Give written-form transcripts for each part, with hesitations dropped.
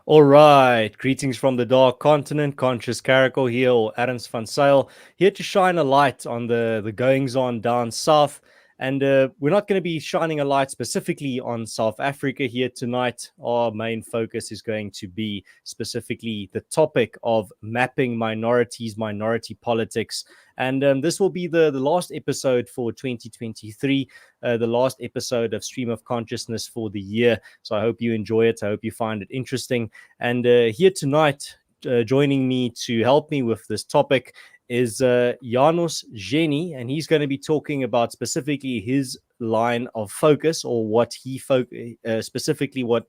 All right, greetings from the Dark Continent. Conscious Caracal here, or Adams van Sail, here to shine a light on the goings on down south. And we're not going to be shining a light specifically on South Africa here tonight. Our main focus is going to be specifically the topic of mapping minorities, minority politics. And this will be the last episode for 2023, the last episode of Stream of Consciousness for the year. So I hope you enjoy it. I hope you find it interesting. And here tonight, joining me to help me with this topic is János Jeney, and he's going to be talking about specifically his line of focus, or what he specifically what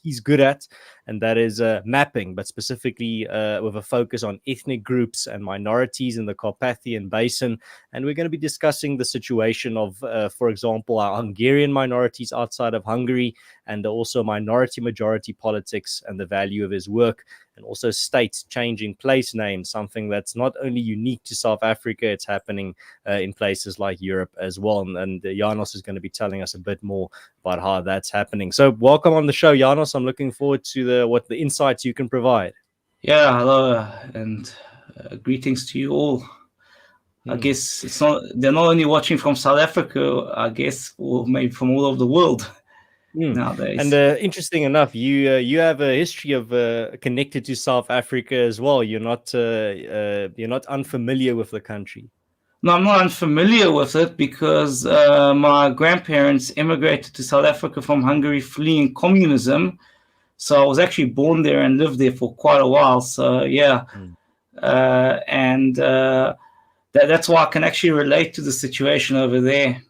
he's good at, and that is mapping, but specifically with a focus on ethnic groups and minorities in the Carpathian Basin. And we're going to be discussing the situation of, for example, our Hungarian minorities outside of Hungary, and also minority-majority politics and the value of his work, and also states changing place names, something that's not only unique to South Africa, it's happening in places like Europe as well. And János is going to be telling us a bit more about how that's happening. So welcome on the show, János. I'm looking forward to the insights you can provide. Yeah, hello, and greetings to you all. I guess they're not only watching from South Africa, I guess, or maybe from all over the world. Nowadays. And interesting enough, you have a history of connected to South Africa as well. You're not unfamiliar with the country. No, I'm not unfamiliar with it because my grandparents immigrated to South Africa from Hungary fleeing communism. So I was actually born there and lived there for quite a while. So yeah, that's why I can actually relate to the situation over there.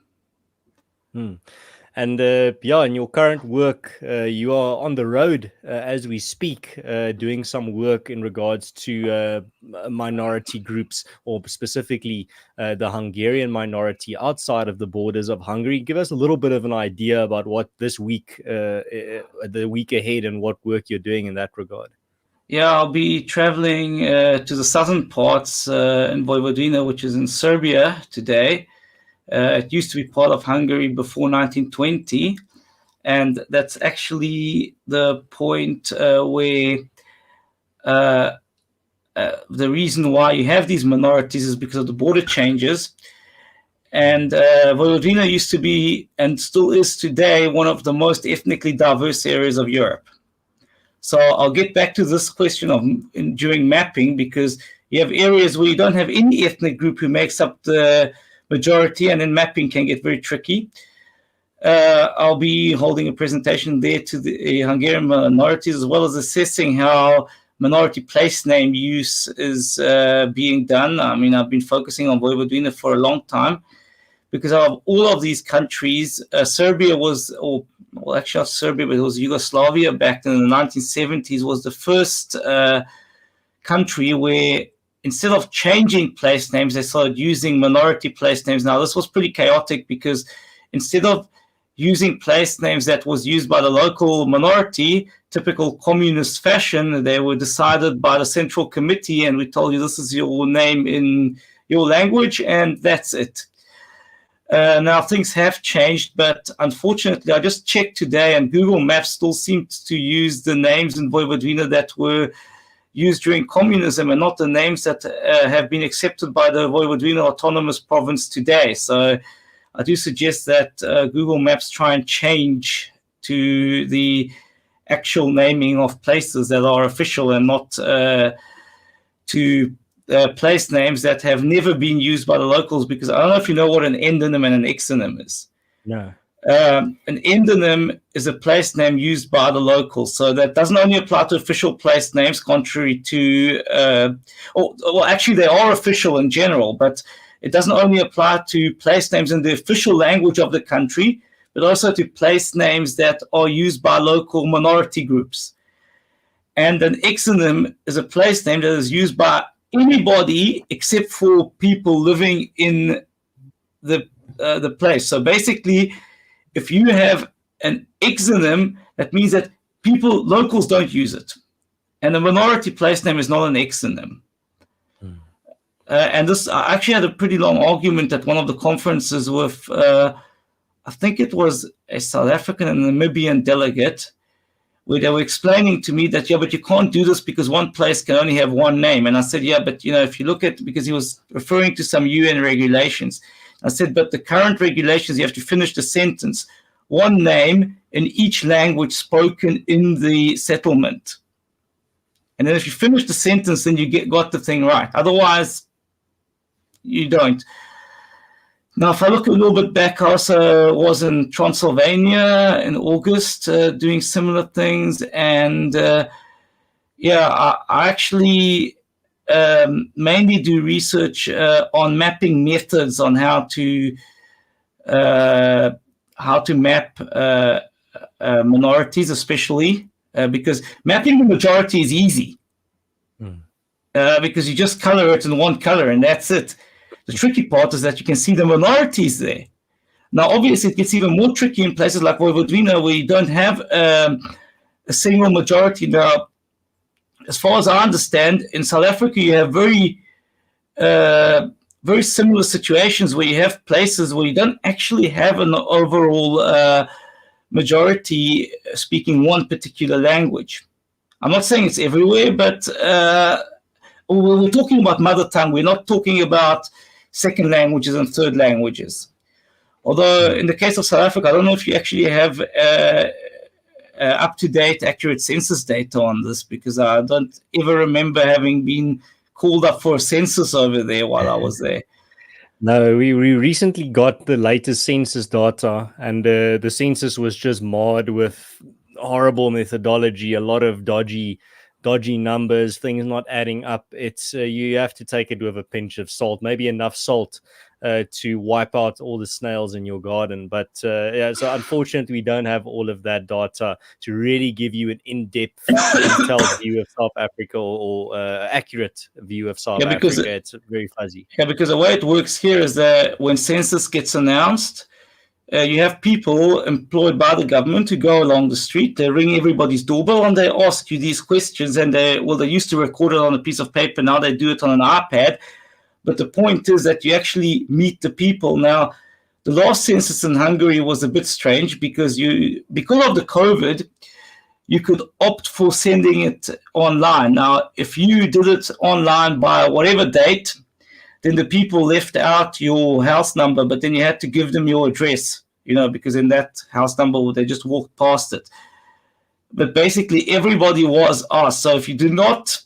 And in your current work, you are on the road as we speak, doing some work in regards to minority groups, or specifically the Hungarian minority outside of the borders of Hungary. Give us a little bit of an idea about what this week, the week ahead, and what work you're doing in that regard. Yeah, I'll be traveling to the southern parts in Vojvodina, which is in Serbia today. It used to be part of Hungary before 1920, and that's actually the point where the reason why you have these minorities is because of the border changes. And Vojvodina used to be, and still is today, one of the most ethnically diverse areas of Europe. So I'll get back to this question of during mapping, because you have areas where you don't have any ethnic group who makes up the majority, and then mapping can get very tricky. I'll be holding a presentation there to the Hungarian minorities, as well as assessing how minority place name use is being done. I mean, I've been focusing on Vojvodina for a long time, because of all of these countries, Serbia was, well, actually not Serbia, but it was Yugoslavia back in the 1970s, was the first country where instead of changing place names, they started using minority place names. Now, this was pretty chaotic, because instead of using place names that was used by the local minority, typical communist fashion, they were decided by the central committee, and we told you this is your name in your language, and that's it. Now, things have changed, but unfortunately, I just checked today, and Google Maps still seems to use the names in Vojvodina that were used during communism, and not the names that have been accepted by the Vojvodina Autonomous Province today. So I do suggest that Google Maps try and change to the actual naming of places that are official, and not to place names that have never been used by the locals, because I don't know if you know what an endonym and an exonym is. No. An endonym is a place name used by the locals, so that doesn't only apply to official place names, contrary to, well, actually they are official in general, but it doesn't only apply to place names in the official language of the country, but also to place names that are used by local minority groups. And an exonym is a place name that is used by anybody except for people living in the place. So basically, if you have an exonym, that means that locals don't use it. And a minority place name is not an exonym. And this, I actually had a pretty long argument at one of the conferences with, I think it was a South African and Namibian delegate, where they were explaining to me that, yeah, but you can't do this because one place can only have one name. And I said, yeah, but, if you look at, because he was referring to some UN regulations. I said, but the current regulations, you have to finish the sentence, one name in each language spoken in the settlement. And then if you finish the sentence, then you got the thing right. Otherwise, you don't. Now, if I look a little bit back, I also was in Transylvania in August doing similar things. And I actually mainly do research on mapping methods on how to map minorities, especially because mapping the majority is easy because you just color it in one color and that's it. The tricky part is that you can see the minorities there. Now, obviously, it gets even more tricky in places like Vojvodina, where you don't have a single majority. Now, as far as I understand, in South Africa, you have very similar situations where you have places where you don't actually have an overall majority speaking one particular language. I'm not saying it's everywhere, but we're talking about mother tongue. We're not talking about second languages and third languages. Although in the case of South Africa, I don't know if you actually have up-to-date, accurate census data on this, because I don't ever remember having been called up for a census over there while I was there. No, we recently got the latest census data, and the census was just marred with horrible methodology, a lot of dodgy numbers, things not adding up. It's you have to take it with a pinch of salt, maybe enough salt to wipe out all the snails in your garden. But so unfortunately, we don't have all of that data to really give you an in-depth, detailed view of South Africa or accurate view of South Africa. It's very fuzzy. Yeah, because the way it works here is that when census gets announced, you have people employed by the government who go along the street. They ring everybody's doorbell and they ask you these questions. And they used to record it on a piece of paper. Now they do it on an iPad. But the point is that you actually meet the people. Now, the last census in Hungary was a bit strange because of the COVID, you could opt for sending it online. Now, if you did it online by whatever date, then the people left out your house number, but then you had to give them your address, because in that house number, they just walked past it. But basically, everybody was asked. So if you did not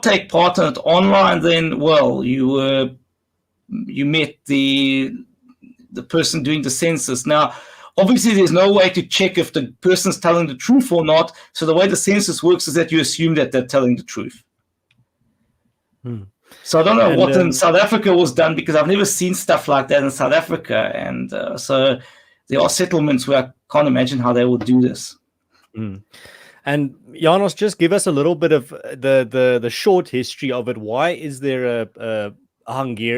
take part in it online, then, well, you met the person doing the census. Now, obviously, there's no way to check if the person's telling the truth or not. So the way the census works is that you assume that they're telling the truth. So I don't know what in South Africa was done, because I've never seen stuff like that in South Africa. And so there are settlements where I can't imagine how they would do this. And János, just give us a little bit of the short history of it. Why is there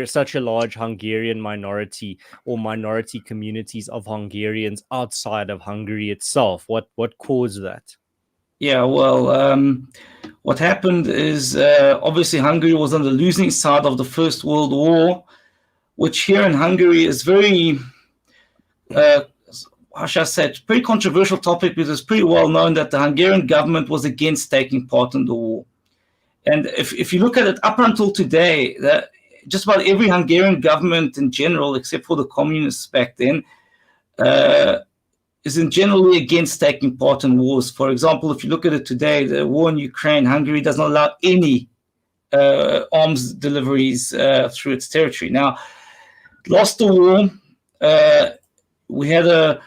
such a large Hungarian minority or minority communities of Hungarians outside of Hungary itself? What caused that? Yeah, well, what happened is obviously Hungary was on the losing side of the First World War, which here in Hungary is very, how shall I say, it's a pretty controversial topic, because it's pretty well known that the Hungarian government was against taking part in the war. And if you look at it up until today, just about every Hungarian government in general, except for the communists back then, is generally against taking part in wars. For example, if you look at it today, the war in Ukraine, Hungary does not allow any arms deliveries through its territory. Now, lost the war. We had a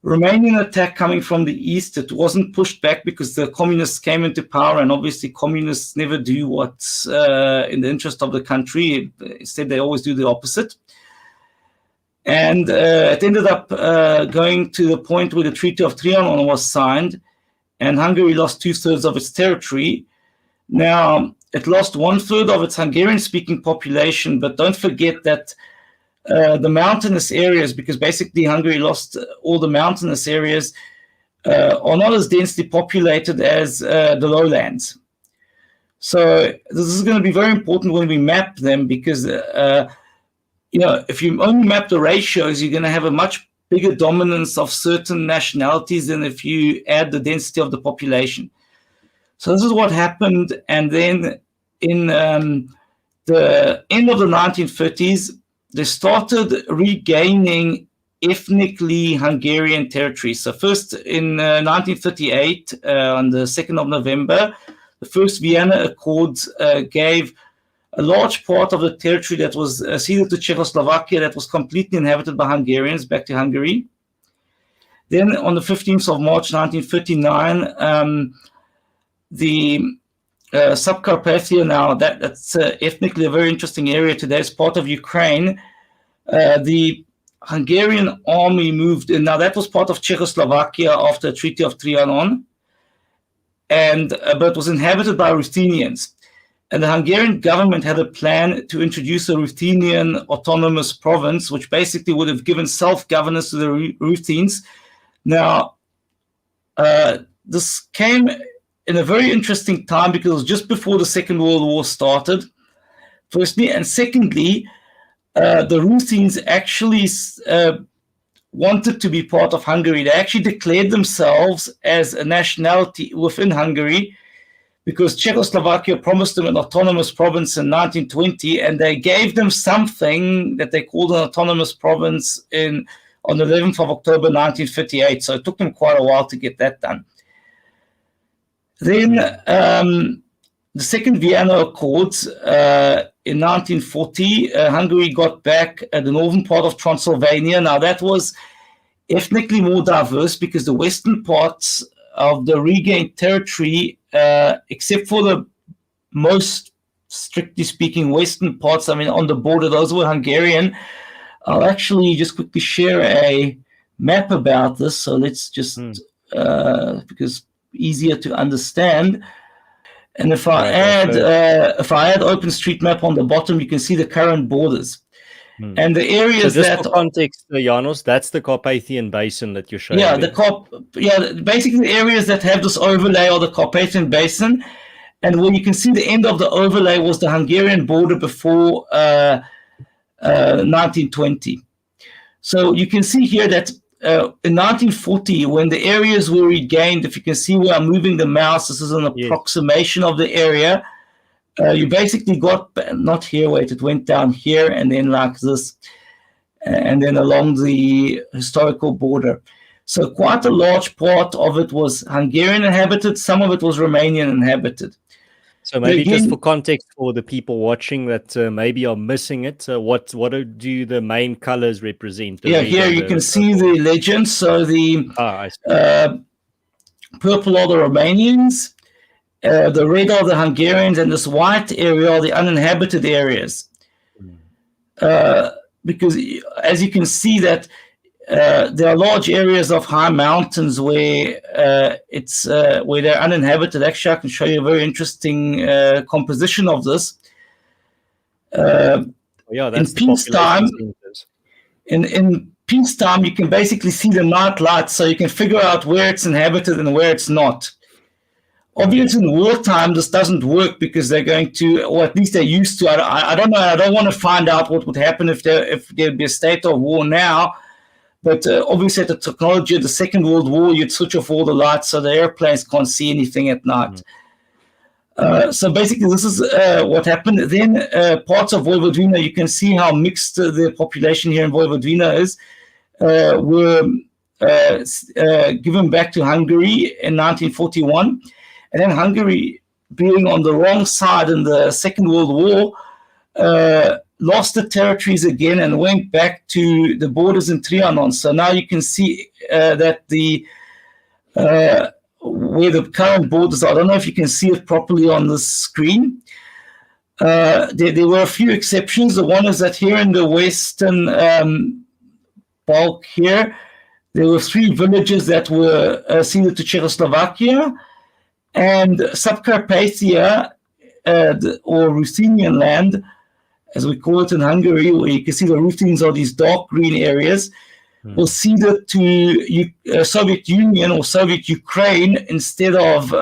Romanian attack coming from the east. It wasn't pushed back because the communists came into power, and obviously communists never do what's in the interest of the country. Instead, they always do the opposite. And it ended up going to the point where the Treaty of Trianon was signed, and Hungary lost 2/3 of its territory. Now, it lost 1/3 of its Hungarian-speaking population, but don't forget that the mountainous areas, because basically Hungary lost all the mountainous areas, are not as densely populated as the lowlands. So this is going to be very important when we map them, because if you only map the ratios, you're going to have a much bigger dominance of certain nationalities than if you add the density of the population. So this is what happened. And then in the end of the 1930s, they started regaining ethnically Hungarian territory. So first in 1938, on the 2nd of November, the first Vienna Accords gave a large part of the territory that was ceded to Czechoslovakia that was completely inhabited by Hungarians back to Hungary. Then on the 15th of March 1939, the Subcarpathia, now that's ethnically a very interesting area today, it's part of Ukraine. The Hungarian army moved in. Now that was part of Czechoslovakia after the Treaty of Trianon, but it was inhabited by Ruthenians. And the Hungarian government had a plan to introduce a Ruthenian autonomous province, which basically would have given self-governance to the Ruthenes. Now, this came in a very interesting time because it was just before the Second World War started, firstly. And secondly, the Ruthenes actually wanted to be part of Hungary. They actually declared themselves as a nationality within Hungary because Czechoslovakia promised them an autonomous province in 1920, and they gave them something that they called an autonomous province on the 11th of October 1958. So it took them quite a while to get that done. Then the Second Vienna Accords in 1940, Hungary got back the northern part of Transylvania. Now that was ethnically more diverse because the western parts of the regained territory, except for the most strictly speaking western parts, I mean on the border, those were Hungarian. I'll actually just quickly share a map about this. So let's just, because easier to understand. And if I add OpenStreetMap on the bottom, you can see the current borders. And the areas so just for context, János, that's the Carpathian Basin that you're showing. Yeah, basically the areas that have this overlay are the Carpathian Basin. And where you can see the end of the overlay was the Hungarian border before 1920. So you can see here that in 1940, when the areas were regained, if you can see where I'm moving the mouse, this is an approximation of the area. You basically got, not here, wait, it went down here and then like this, and then along the historical border. So quite a large part of it was Hungarian inhabited, some of it was Romanian inhabited. So maybe just for context for the people watching that maybe are missing it, what do the main colors represent? Here you can see the legends. So the purple are the Romanians, the red are the Hungarians, and this white area are the uninhabited areas. Because as you can see that there are large areas of high mountains where where they're uninhabited. Actually, I can show you a very interesting composition of this. That's in peacetime. In peacetime, you can basically see the night lights, so you can figure out where it's inhabited and where it's not. Obviously, in wartime, this doesn't work because they're going to, or at least they used to. I don't know. I don't want to find out what would happen if there'd be a state of war now. But obviously, the technology of the Second World War, you'd switch off all the lights so the airplanes can't see anything at night. So basically, this is what happened. Then parts of Vojvodina, you can see how mixed the population here in Vojvodina is, were given back to Hungary in 1941. And then Hungary, being on the wrong side in the Second World War, lost the territories again and went back to the borders in Trianon. So now you can see that where the current borders are. I don't know if you can see it properly on the screen. There were a few exceptions. The one is that here in the western bulk here, there were 3 villages that were ceded to Czechoslovakia, and Subcarpathia, or Ruthenian land, as we call it in Hungary, where you can see the Ruthenes are these dark green areas, was ceded to Soviet Union or Soviet Ukraine instead of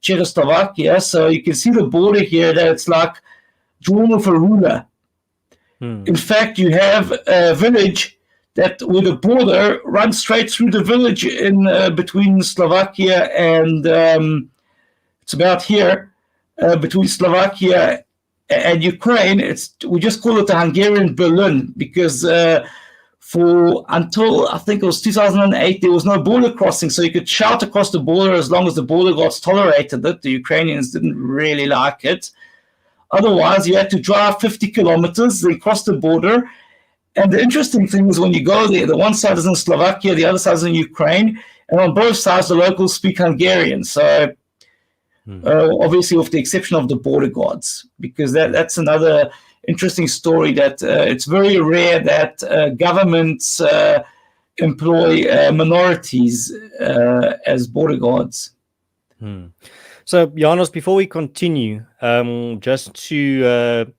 Czechoslovakia. So you can see the border here that it's like drawn with a ruler. In fact, you have a village that where the border runs straight through the village in between Slovakia and it's about here, between Slovakia and Ukraine. We just call it the Hungarian Berlin because until I think it was 2008, there was no border crossing, so you could shout across the border as long as the border guards tolerated it. The Ukrainians didn't really like it. Otherwise, you had to drive 50 kilometers, then cross the border. And the interesting thing is when you go there, the one side is in Slovakia, the other side is in Ukraine, and on both sides the locals speak Hungarian. So obviously with the exception of the border guards, because that's another interesting story, that it's very rare that governments employ minorities as border guards. So, János, before we continue, just to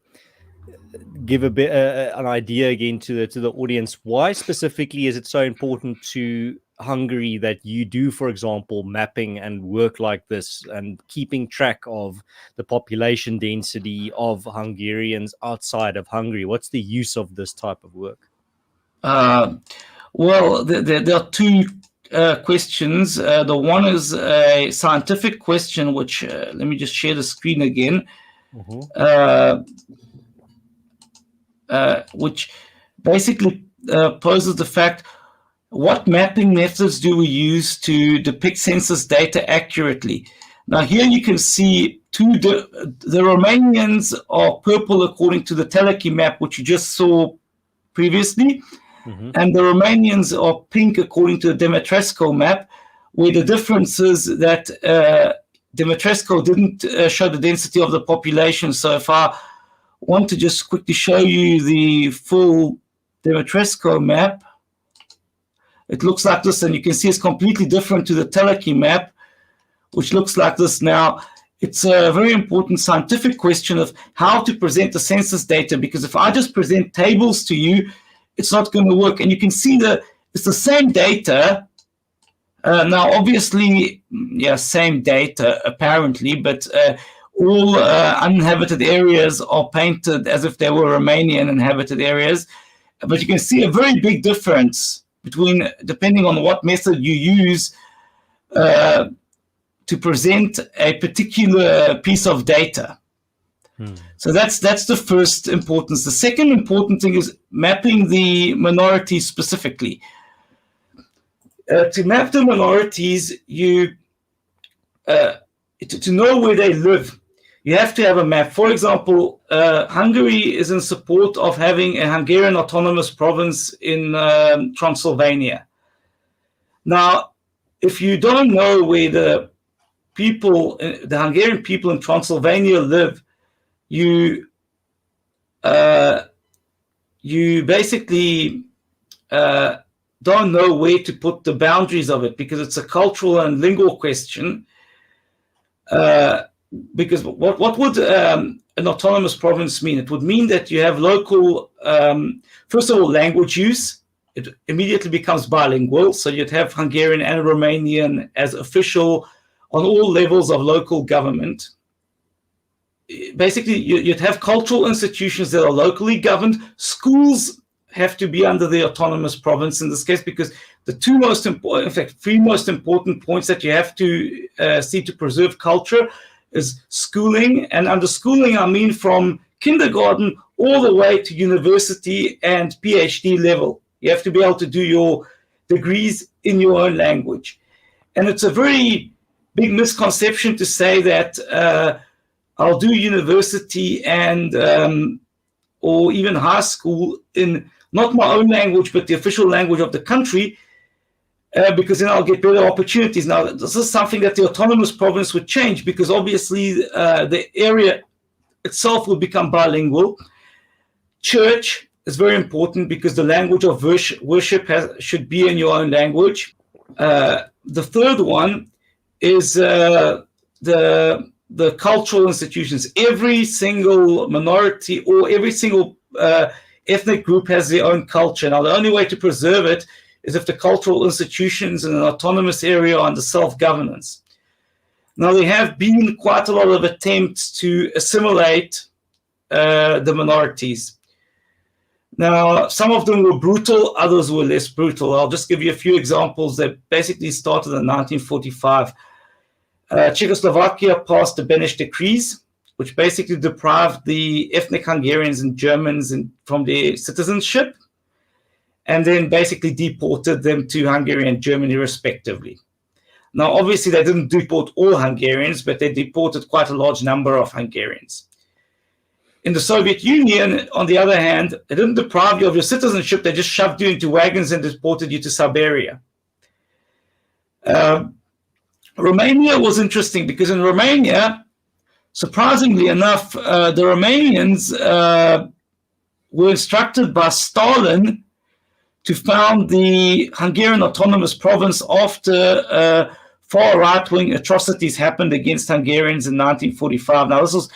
give a bit an idea again to the audience, why specifically is it so important to Hungary that you do, for example, mapping and work like this and keeping track of the population density of Hungarians outside of Hungary? What's the use of this type of work? Well, there are two questions. The one is a scientific question, which let me just share the screen again, which basically poses the fact, what mapping methods do we use to depict census data accurately? Now here you can see the Romanians are purple according to the Teleki map, which you just saw previously, and the Romanians are pink according to the Demetrescu map, where the difference is that Demetrescu didn't show the density of the population. So if I want to just quickly show you the full Demetrescu map, it looks like this, and you can see it's completely different to the Teleki map, which looks like this. Now, it's a very important scientific question of how to present the census data, because if I just present tables to you, it's not going to work. And you can see that it's the same data. Now, obviously, same data, apparently, but all uninhabited areas are painted as if they were Romanian inhabited areas. But you can see a very big difference between, depending on what method you use to present a particular piece of data. So that's the first importance. The second important thing is mapping the minorities specifically. To map the minorities, to know where they live, you have to have a map. For example, Hungary is in support of having a Hungarian autonomous province in Transylvania. Now, if you don't know where the Hungarian people in Transylvania live, you basically don't know where to put the boundaries of it, because it's a cultural and lingual question. Because what would an autonomous province mean? It would mean that you have local, first of all, language use. It immediately becomes bilingual. So you'd have Hungarian and Romanian as official on all levels of local government. Basically, you'd have cultural institutions that are locally governed. Schools have to be under the autonomous province in this case, because the two most important, in fact, three most important points that you have to see to preserve culture is schooling. And under schooling, I mean from kindergarten all the way to university and PhD level. You have to be able to do your degrees in your own language. And it's a very big misconception to say that I'll do university and or even high school in not my own language, but the official language of the country, because then I'll get better opportunities. Now, this is something that the autonomous province would change, because obviously the area itself will become bilingual. Church is very important, because the language of worship should be in your own language. The third one is the cultural institutions. Every single minority or every single ethnic group has their own culture. Now, the only way to preserve it is if the cultural institutions in an autonomous area are under self-governance. Now, there have been quite a lot of attempts to assimilate the minorities. Now, some of them were brutal, others were less brutal. I'll just give you a few examples that basically started in 1945. Czechoslovakia passed the Beneš decrees, which basically deprived the ethnic Hungarians and Germans from their citizenship, and then basically deported them to Hungary and Germany respectively. Now, obviously, they didn't deport all Hungarians, but they deported quite a large number of Hungarians. In the Soviet Union, on the other hand, they didn't deprive you of your citizenship, they just shoved you into wagons and deported you to Siberia. Romania was interesting because in Romania, surprisingly enough, the Romanians were instructed by Stalin to found the Hungarian autonomous province after far right-wing atrocities happened against Hungarians in 1945. Now, this was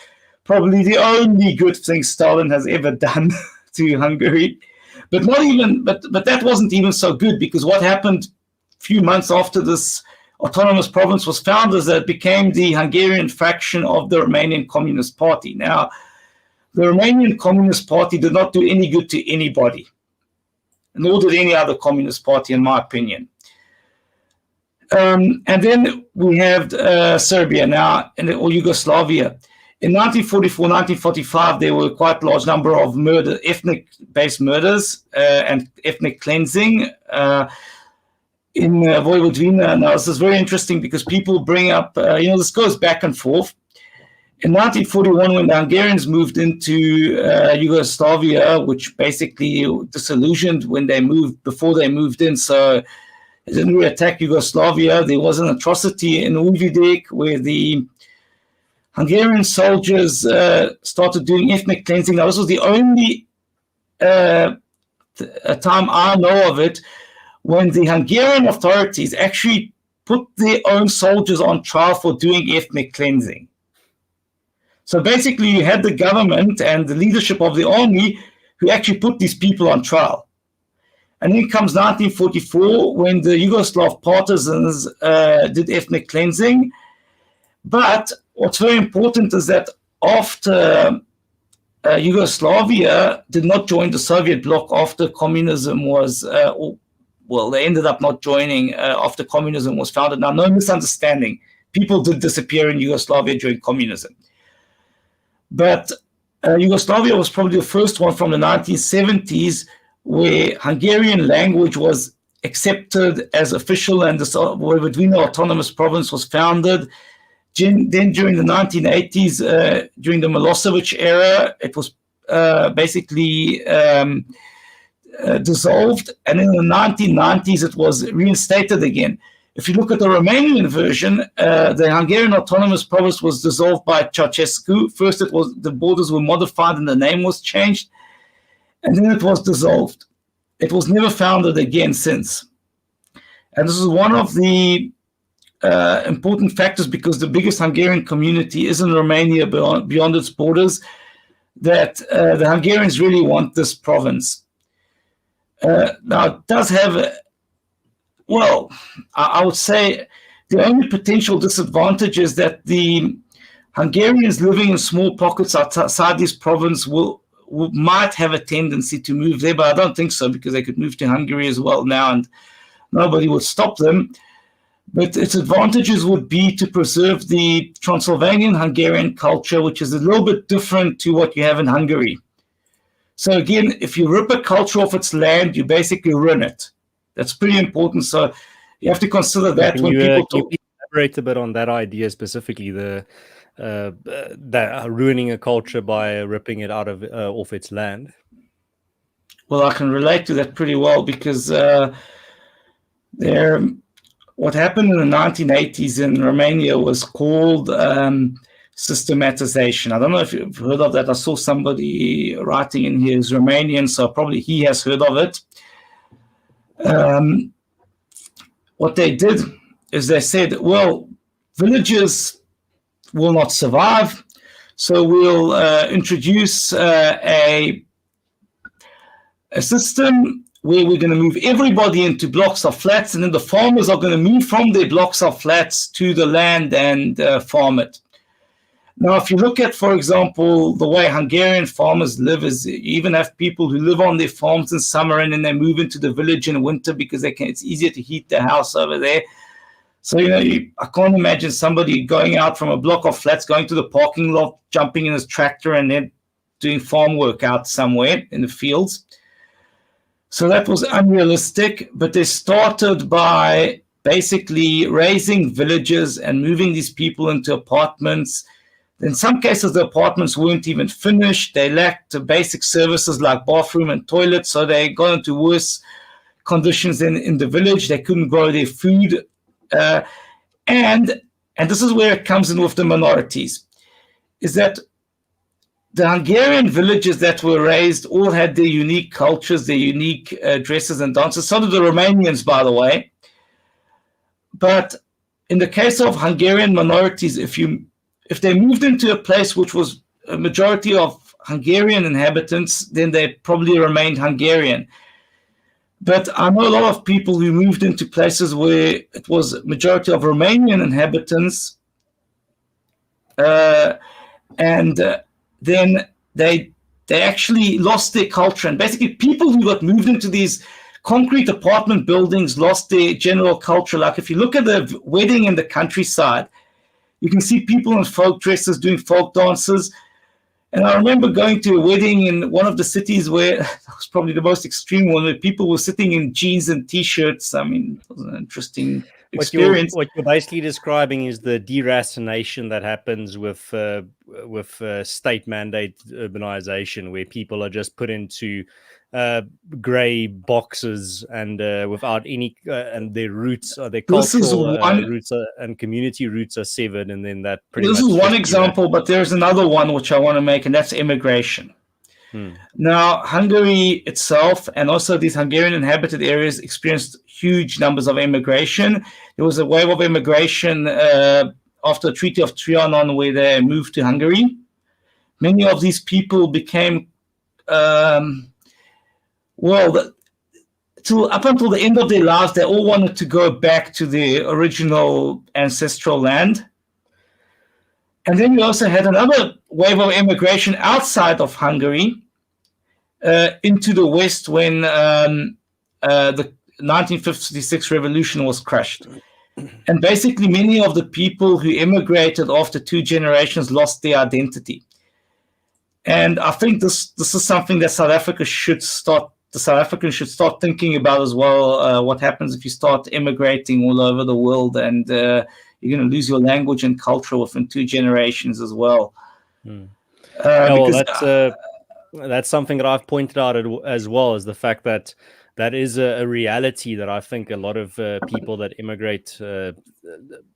probably the only good thing Stalin has ever done to Hungary, but that wasn't even so good, because what happened a few months after this autonomous province was founded is that it became the Hungarian faction of the Romanian Communist Party. Now, the Romanian Communist Party did not do any good to anybody, nor did any other communist party, in my opinion. And then we have Serbia now, or Yugoslavia. In 1944, 1945, there were quite a large number of ethnic-based murders and ethnic cleansing in Vojvodina. Now, this is very interesting because people bring up, this goes back and forth. In 1941, when the Hungarians moved into Yugoslavia, which basically disillusioned before they moved in, so they didn't really attack Yugoslavia. There was an atrocity in Újvidék where the Hungarian soldiers started doing ethnic cleansing. Now, this was the only time I know of it when the Hungarian authorities actually put their own soldiers on trial for doing ethnic cleansing. So basically, you had the government and the leadership of the army who actually put these people on trial. And then comes 1944 when the Yugoslav partisans did ethnic cleansing. But what's very important is that after Yugoslavia did not join the Soviet bloc after communism was, they ended up not joining after communism was founded. Now, no misunderstanding. People did disappear in Yugoslavia during communism. But Yugoslavia was probably the first one from the 1970s where Hungarian language was accepted as official and the Vojvodina Autonomous Province was founded. Then during the 1980s, during the Milosevic era, it was basically dissolved. And in the 1990s, it was reinstated again. If you look at the Romanian version, the Hungarian Autonomous Province was dissolved by Ceausescu. First, the borders were modified and the name was changed, and then it was dissolved. It was never founded again since. And this is one of the important factors, because the biggest Hungarian community is in Romania beyond its borders, that the Hungarians really want this province. Now, it does have I would say the only potential disadvantage is that the Hungarians living in small pockets outside this province might have a tendency to move there, but I don't think so, because they could move to Hungary as well now and nobody would stop them. But its advantages would be to preserve the Transylvanian Hungarian culture, which is a little bit different to what you have in Hungary. So again, if you rip a culture off its land, you basically ruin it. That's pretty important. So you have to consider that when people talk. Can you elaborate a bit on that idea specifically, that ruining a culture by ripping it out of off its land? Well, I can relate to that pretty well, because what happened in the 1980s in Romania was called systematization. I don't know if you've heard of that. I saw somebody writing in here is Romanian, so probably he has heard of it. What they did is they said, well, villages will not survive, so we'll introduce a system where we're going to move everybody into blocks of flats, and then the farmers are going to move from their blocks of flats to the land and farm it. Now, if you look at, for example, the way Hungarian farmers live, is you even have people who live on their farms in summer and then they move into the village in winter because it's easier to heat their house over there. So, I can't imagine somebody going out from a block of flats, going to the parking lot, jumping in his tractor, and then doing farm work out somewhere in the fields. So that was unrealistic, but they started by basically raising villages and moving these people into apartments. In some cases, the apartments weren't even finished. They lacked basic services like bathroom and toilet, so they got into worse conditions in the village. They couldn't grow their food. And this is where it comes in with the minorities, is that the Hungarian villages that were raised all had their unique cultures, their unique dresses and dances. So did the Romanians, by the way. But in the case of Hungarian minorities, if they moved into a place which was a majority of Hungarian inhabitants, then they probably remained Hungarian. But I know a lot of people who moved into places where it was a majority of Romanian inhabitants, and then they actually lost their culture. And basically, people who got moved into these concrete apartment buildings lost their general culture. Like if you look at the wedding in the countryside, you can see people in folk dresses doing folk dances. And I remember going to a wedding in one of the cities where that was probably the most extreme one, where people were sitting in jeans and T-shirts. I mean, it was an interesting experience. What you're basically describing is the deracination that happens with state mandate urbanization, where people are just put into gray boxes and without any and their roots, their cultural roots and community roots are severed, and then that pretty this much is one example, but there's another one which I want to make, and that's immigration. Now, Hungary itself and also these Hungarian inhabited areas experienced huge numbers of immigration. There was a wave of immigration after the Treaty of Trianon, where they moved to Hungary. Many of these people became up until the end of their lives, they all wanted to go back to their original ancestral land. And then we also had another wave of immigration outside of Hungary into the West when the 1956 revolution was crushed. And basically, many of the people who immigrated after 2 generations lost their identity. And I think this is something that South Africans should start thinking about as well. What happens if you start immigrating all over the world, and you're going to lose your language and culture within 2 generations as well. That's something that I've pointed out as well, is the fact that that is a reality that I think a lot of people that immigrate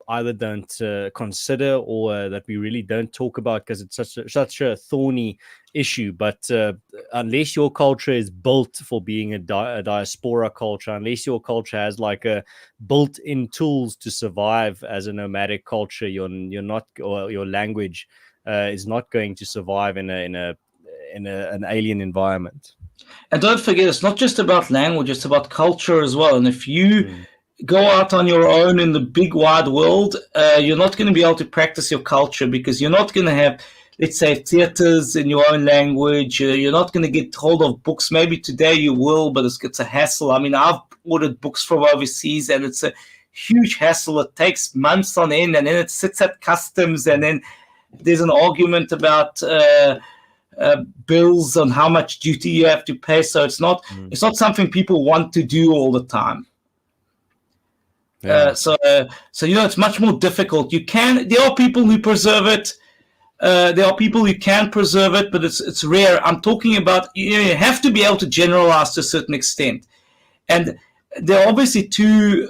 either don't consider, or that we really don't talk about, because it's such a thorny issue. But unless your culture is built for being a diaspora culture, unless your culture has like a built-in tools to survive as a nomadic culture, you're not, or your language is not going to survive in an alien environment. And don't forget, it's not just about language, it's about culture as well. And if you go out on your own in the big wide world, you're not going to be able to practice your culture, because you're not going to have, let's say, theaters in your own language. You're not going to get hold of books. Maybe today you will, but it's a hassle. I mean, I've ordered books from overseas, and it's a huge hassle. It takes months on end, and then it sits at customs, and then there's an argument about bills on how much duty you have to pay. So it's not something people want to do all the time. Yeah. So it's much more difficult. There are people who preserve it. There are people who can preserve it, but it's rare. I'm talking about, you have to be able to generalize to a certain extent. And there are obviously 2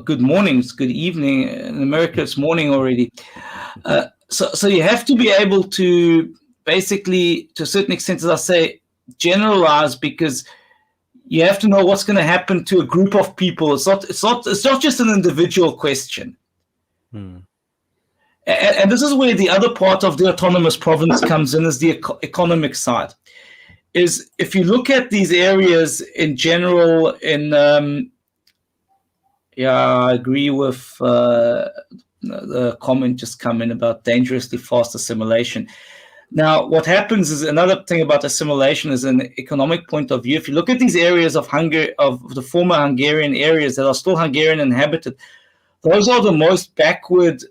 good morning, it's good evening. In America, it's morning already. So you have to be able to basically, to a certain extent, as I say, generalize, because you have to know what's going to happen to a group of people. It's not just an individual question. And this is where the other part of the autonomous province comes in, is the economic side. Is if you look at these areas in general, I agree with the comment just come in about dangerously fast assimilation. Now, what happens is another thing about assimilation is an economic point of view. If you look at these areas of Hungary, of the former Hungarian areas that are still Hungarian inhabited, those are the most backward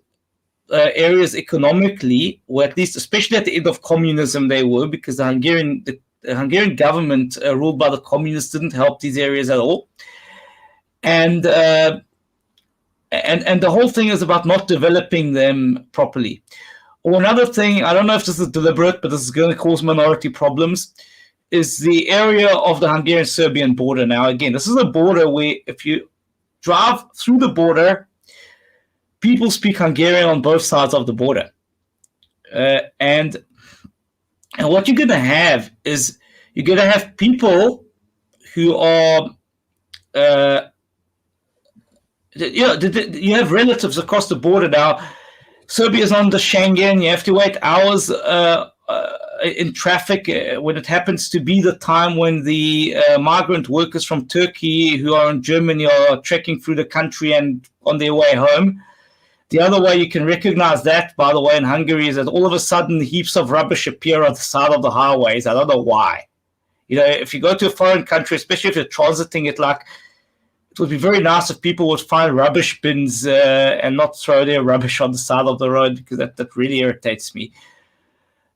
areas economically, or at least, especially at the end of communism, they were, because the Hungarian government ruled by the communists didn't help these areas at all, and the whole thing is about not developing them properly. Or another thing, I don't know if this is deliberate, but this is going to cause minority problems, is the area of the Hungarian-Serbian border. Now, again, this is a border where if you drive through the border, people speak Hungarian on both sides of the border. And what you're going to have is you're going to have people who are, you have relatives across the border now. Serbia is under Schengen. You have to wait hours in traffic when it happens to be the time when the migrant workers from Turkey who are in Germany are trekking through the country and on their way home. The other way you can recognize that, by the way, in Hungary is that all of a sudden heaps of rubbish appear on the side of the highways. I don't know why. If you go to a foreign country, especially if you're transiting it, like, it would be very nice if people would find rubbish bins and not throw their rubbish on the side of the road, because that really irritates me.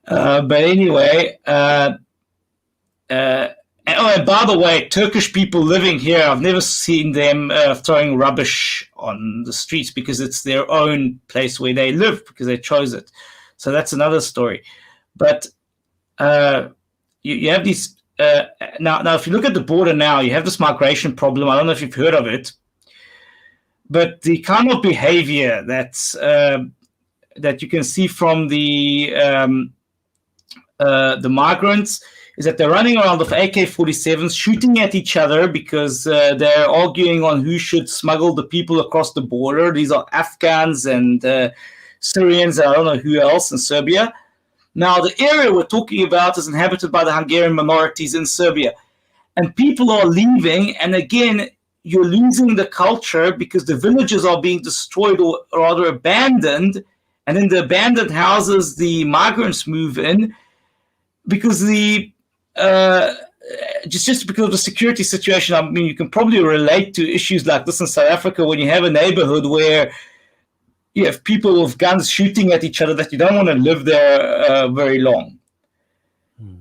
But anyway, and by the way, Turkish people living here, I've never seen them throwing rubbish on the streets, because it's their own place where they live, because they chose it. So that's another story. But you have these... now, if you look at the border now, you have this migration problem. I don't know if you've heard of it. But the kind of behavior that you can see from the migrants is that they're running around with AK-47s, shooting at each other because they're arguing on who should smuggle the people across the border. These are Afghans and Syrians, and I don't know who else in Serbia. Now, the area we're talking about is inhabited by the Hungarian minorities in Serbia. And people are leaving, and again, you're losing the culture because the villages are being destroyed, or rather abandoned, and in the abandoned houses, the migrants move in because just because of the security situation. I mean, you can probably relate to issues like this in South Africa when you have a neighborhood where you have people with guns shooting at each other that you don't want to live there very long.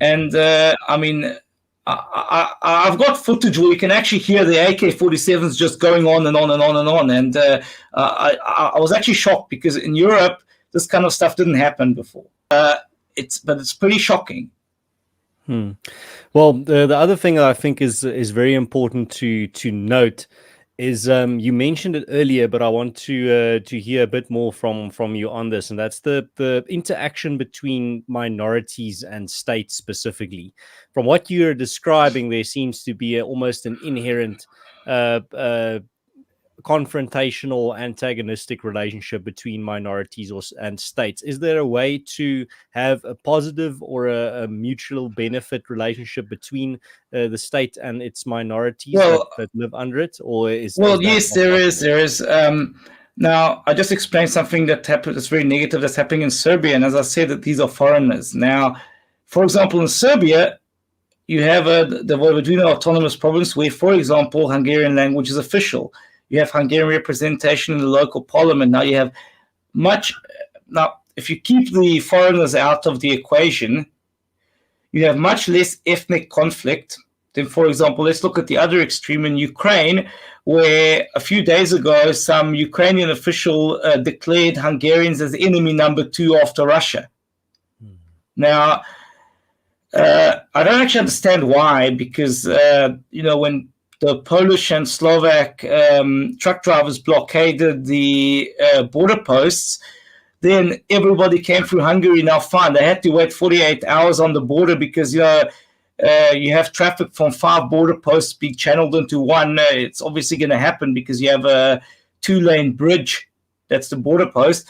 And I mean, I've got footage where you can actually hear the AK-47s just going on and on and on and on. And I was actually shocked because in Europe, this kind of stuff didn't happen before. But it's pretty shocking. Well, the other thing that I think is very important to note is you mentioned it earlier, but I want to hear a bit more from you on this, and that's the interaction between minorities and states specifically. From what you're describing, there seems to be almost an inherent confrontational, antagonistic relationship between minorities and states. Is there a way to have a positive or a mutual benefit relationship between the state and its minorities that live under it? Or yes, there is. Now, I just explained something that happened that's very negative that's happening in Serbia, and as I said, that these are foreigners. Now, for example, in Serbia, you have the Vojvodina Autonomous Province where, for example, Hungarian language is official. You have Hungarian representation in the local parliament. Now you have if you keep the foreigners out of the equation, you have much less ethnic conflict than, for example, let's look at the other extreme in Ukraine, where a few days ago, some Ukrainian official declared Hungarians as enemy number 2 after Russia. Now, I don't actually understand why, because, when the Polish and Slovak truck drivers blockaded the border posts, then everybody came through Hungary. Now, fine, they had to wait 48 hours on the border because, you have traffic from 5 border posts being channeled into one. It's obviously going to happen because you have a 2-lane bridge. That's the border post.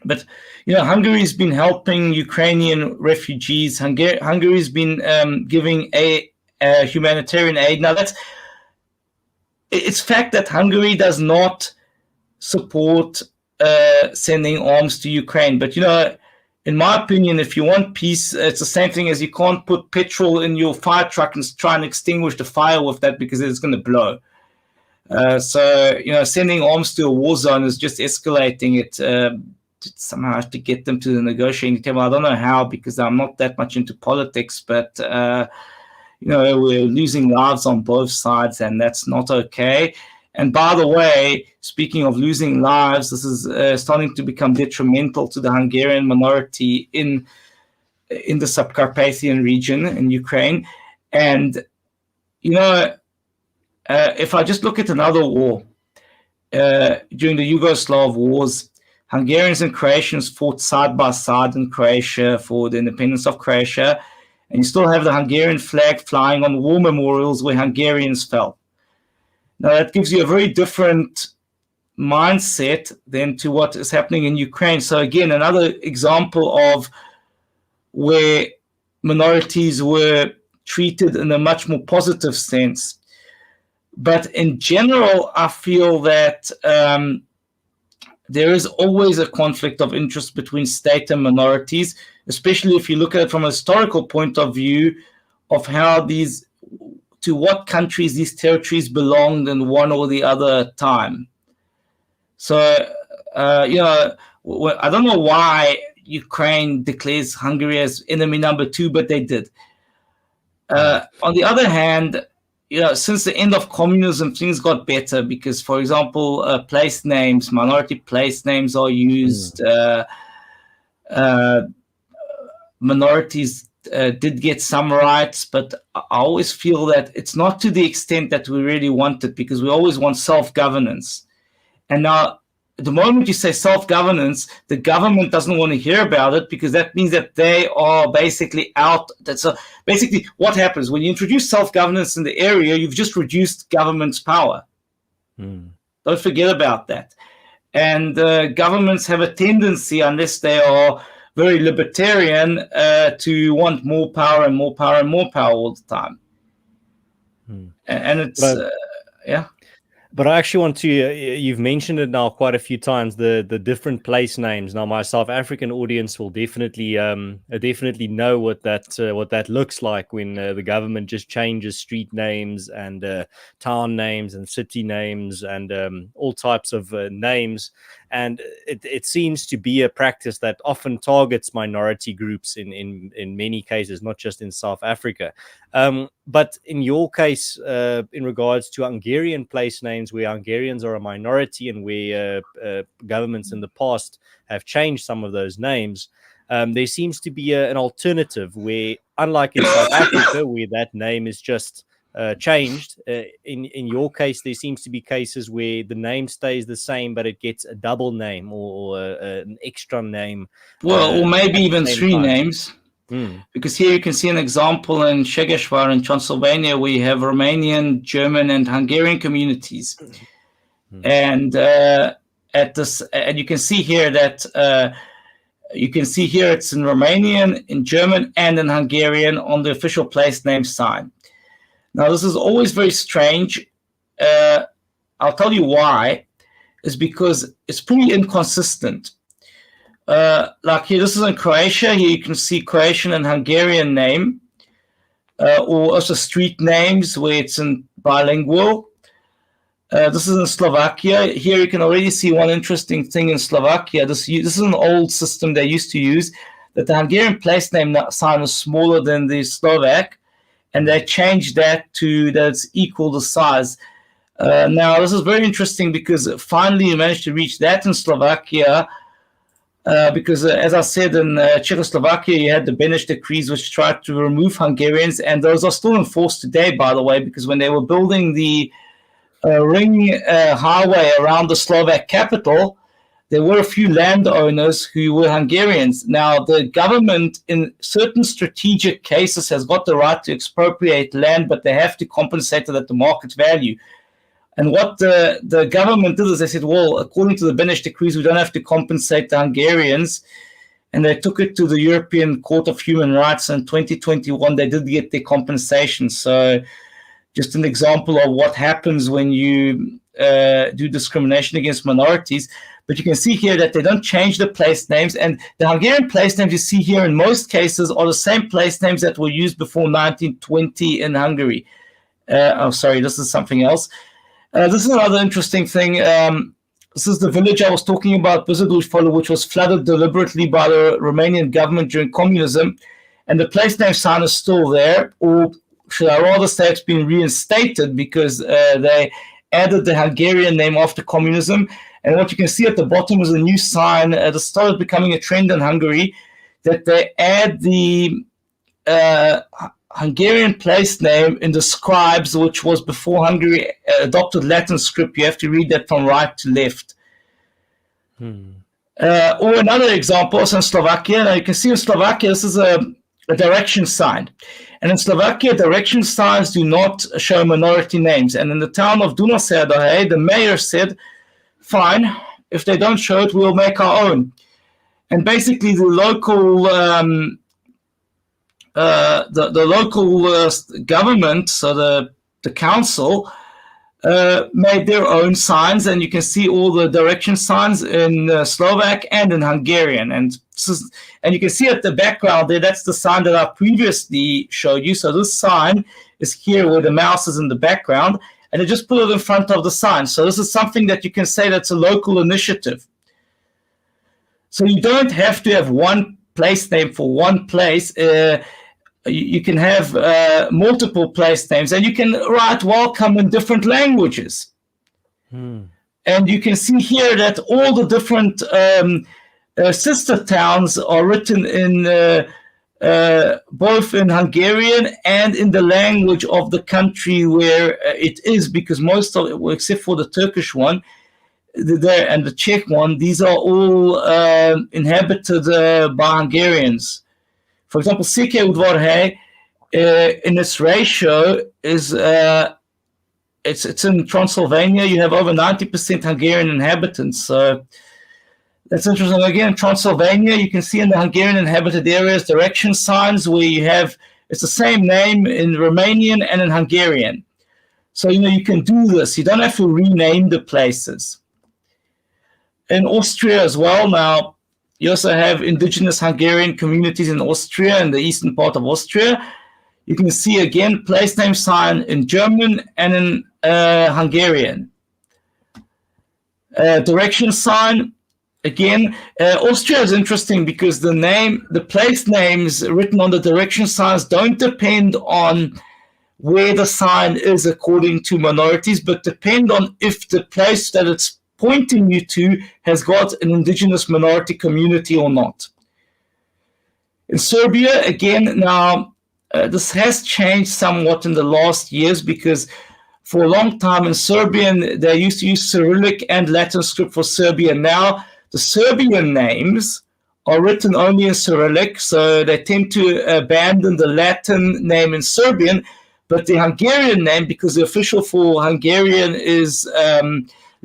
But Hungary's been helping Ukrainian refugees. Hungary's been giving a humanitarian aid. Now, it's fact that Hungary does not support sending arms to Ukraine. But, in my opinion, if you want peace, it's the same thing as you can't put petrol in your fire truck and try and extinguish the fire with that because it's going to blow. So, sending arms to a war zone is just escalating it. Somehow have to get them to the negotiating table. I don't know how, because I'm not that much into politics, but, we're losing lives on both sides, and that's not okay. And by the way, speaking of losing lives, this is starting to become detrimental to the Hungarian minority in the Subcarpathian region in Ukraine. And, if I just look at another war, during the Yugoslav wars, Hungarians and Croatians fought side by side in Croatia for the independence of Croatia. And you still have the Hungarian flag flying on war memorials where Hungarians fell. Now, that gives you a very different mindset than to what is happening in Ukraine. So, again, another example of where minorities were treated in a much more positive sense. But in general, I feel that there is always a conflict of interest between state and minorities, especially if you look at it from a historical point of view of how to what countries these territories belonged in one or the other time. So, I don't know why Ukraine declares Hungary as enemy number 2, but they did. On the other hand, since the end of communism, things got better because, for example, place names, minority place names are used. Minorities did get some rights, but I always feel that it's not to the extent that we really want it, because we always want self-governance. And now, the moment you say self-governance, the government doesn't want to hear about it, because that means that they are basically out. Basically, what happens when you introduce self-governance in the area, you've just reduced government's power. Don't forget about that. And governments have a tendency, unless they are very libertarian, to want more power and more power and more power all the time. And it's, yeah. But I actually want to, you've mentioned it now quite a few times, the different place names. Now, my South African audience will definitely know what that looks like when the government just changes street names and town names and city names and all types of names. And it seems to be a practice that often targets minority groups in many cases, not just in South Africa. But in your case, in regards to Hungarian place names, where Hungarians are a minority and where governments in the past have changed some of those names, there seems to be an alternative where, unlike in South Africa, where that name is just changed, in your case, there seems to be cases where the name stays the same, but it gets a double name or an extra name. Well, or maybe even 3 names. Because here you can see an example in Szegeshvár in Transylvania, where you have Romanian, German, and Hungarian communities. And and you can see here that it's in Romanian, in German, and in Hungarian on the official place name sign. Now, this is always very strange. I'll tell you why. It's because it's pretty inconsistent. Like here, this is in Croatia. Here you can see Croatian and Hungarian name, or also street names where it's in bilingual. This is in Slovakia. Here you can already see one interesting thing in Slovakia. This is an old system they used to use, that the Hungarian place name sign is smaller than the Slovak, and they changed that to that it's equal to size. Now, this is very interesting because finally you managed to reach that in Slovakia. Because, as I said, in Czechoslovakia, you had the Beneš decrees, which tried to remove Hungarians, and those are still enforced today, by the way, because when they were building the ring highway around the Slovak capital, there were a few landowners who were Hungarians. Now, the government, in certain strategic cases, has got the right to expropriate land, but they have to compensate it at the market value. And what the government did is they said, well, according to the Beneš decrees, we don't have to compensate the Hungarians. And they took it to the European Court of Human Rights. In 2021, they did get their compensation. So just an example of what happens when you do discrimination against minorities. But you can see here that they don't change the place names, and the Hungarian place names you see here in most cases are the same place names that were used before 1920 in Hungary. Sorry, this is something else. This is another interesting thing. This is the village I was talking about, Bizadulfalo, which was flooded deliberately by the Romanian government during communism, and the place name sign is still there, or should I rather say it's been reinstated because they added the Hungarian name after communism. And what you can see at the bottom is a new sign that started becoming a trend in Hungary, that they add the Hungarian place name in the scribes, which was before Hungary adopted Latin script. You have to read that from right to left. Or another example is in Slovakia. Now you can see in Slovakia, this is a direction sign. And in Slovakia, direction signs do not show minority names. And in the town of Dunaszerdahelyi, the mayor said, fine, if they don't show it, we'll make our own. And basically the local government, so the council, made their own signs, and you can see all the direction signs in Slovak and in Hungarian. And you can see at the background there, that's the sign that I previously showed you. So this sign is here where the mouse is in the background, and I just put it in front of the sign. So this is something that you can say that's a local initiative. So you don't have to have one place name for one place. You can have multiple place names, and you can write welcome in different languages. And you can see here that all the different sister towns are written in both in Hungarian and in the language of the country where it is, because most of it, well, except for the Turkish one there and the Czech one, these are all inhabited by Hungarians. For example, Székelyudvarhely in its ratio is it's in Transylvania. You have over 90% Hungarian inhabitants. So that's interesting. Again, Transylvania, you can see in the Hungarian inhabited areas direction signs where you have, it's the same name in Romanian and in Hungarian. So, you can do this. You don't have to rename the places. In Austria as well, now, you also have indigenous Hungarian communities in Austria, in the eastern part of Austria. You can see, again, place name sign in German and in Hungarian. Direction sign, again, Austria is interesting because the place names written on the direction signs don't depend on where the sign is according to minorities, but depend on if the place that it's pointing you to has got an indigenous minority community or not. In Serbia, again, now this has changed somewhat in the last years, because for a long time in Serbian, they used to use Cyrillic and Latin script for Serbian. Now, the Serbian names are written only in Cyrillic, so they tend to abandon the Latin name in Serbian, but the Hungarian name, because the official for Hungarian is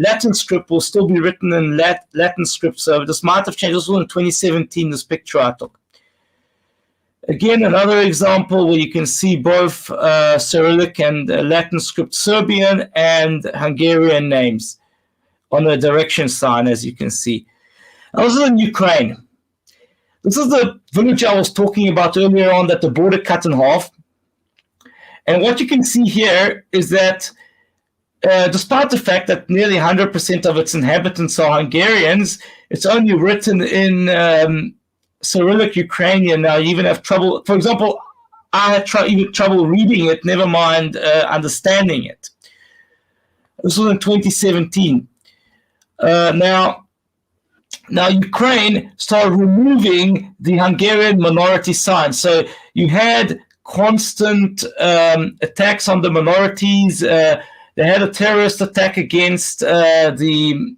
Latin script, will still be written in Latin script. So this might have changed. This was in 2017, this picture I took. Again, another example where you can see both Cyrillic and Latin script Serbian and Hungarian names on the direction sign, as you can see. Now, this is in Ukraine. This is the village I was talking about earlier on that the border cut in half. And what you can see here is that despite the fact that nearly 100% of its inhabitants are Hungarians, it's only written in Cyrillic Ukrainian. Now, you even have trouble. For example, I had even trouble reading it, never mind understanding it. This was in 2017. Now, Ukraine started removing the Hungarian minority sign. So you had constant attacks on the minorities. They had a terrorist attack against the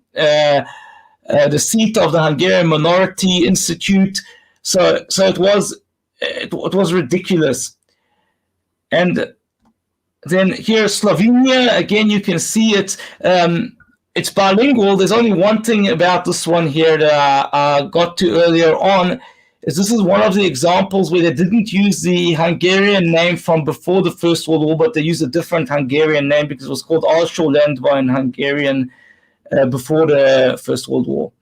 seat of the Hungarian Minority Institute. So it was ridiculous. And then here, Slovenia, again, you can see it's bilingual. There's only one thing about this one here that I got to earlier on, is this is one of the examples where they didn't use the Hungarian name from before the First World War, but they used a different Hungarian name because it was called Alsó-Landba in Hungarian before the First World War.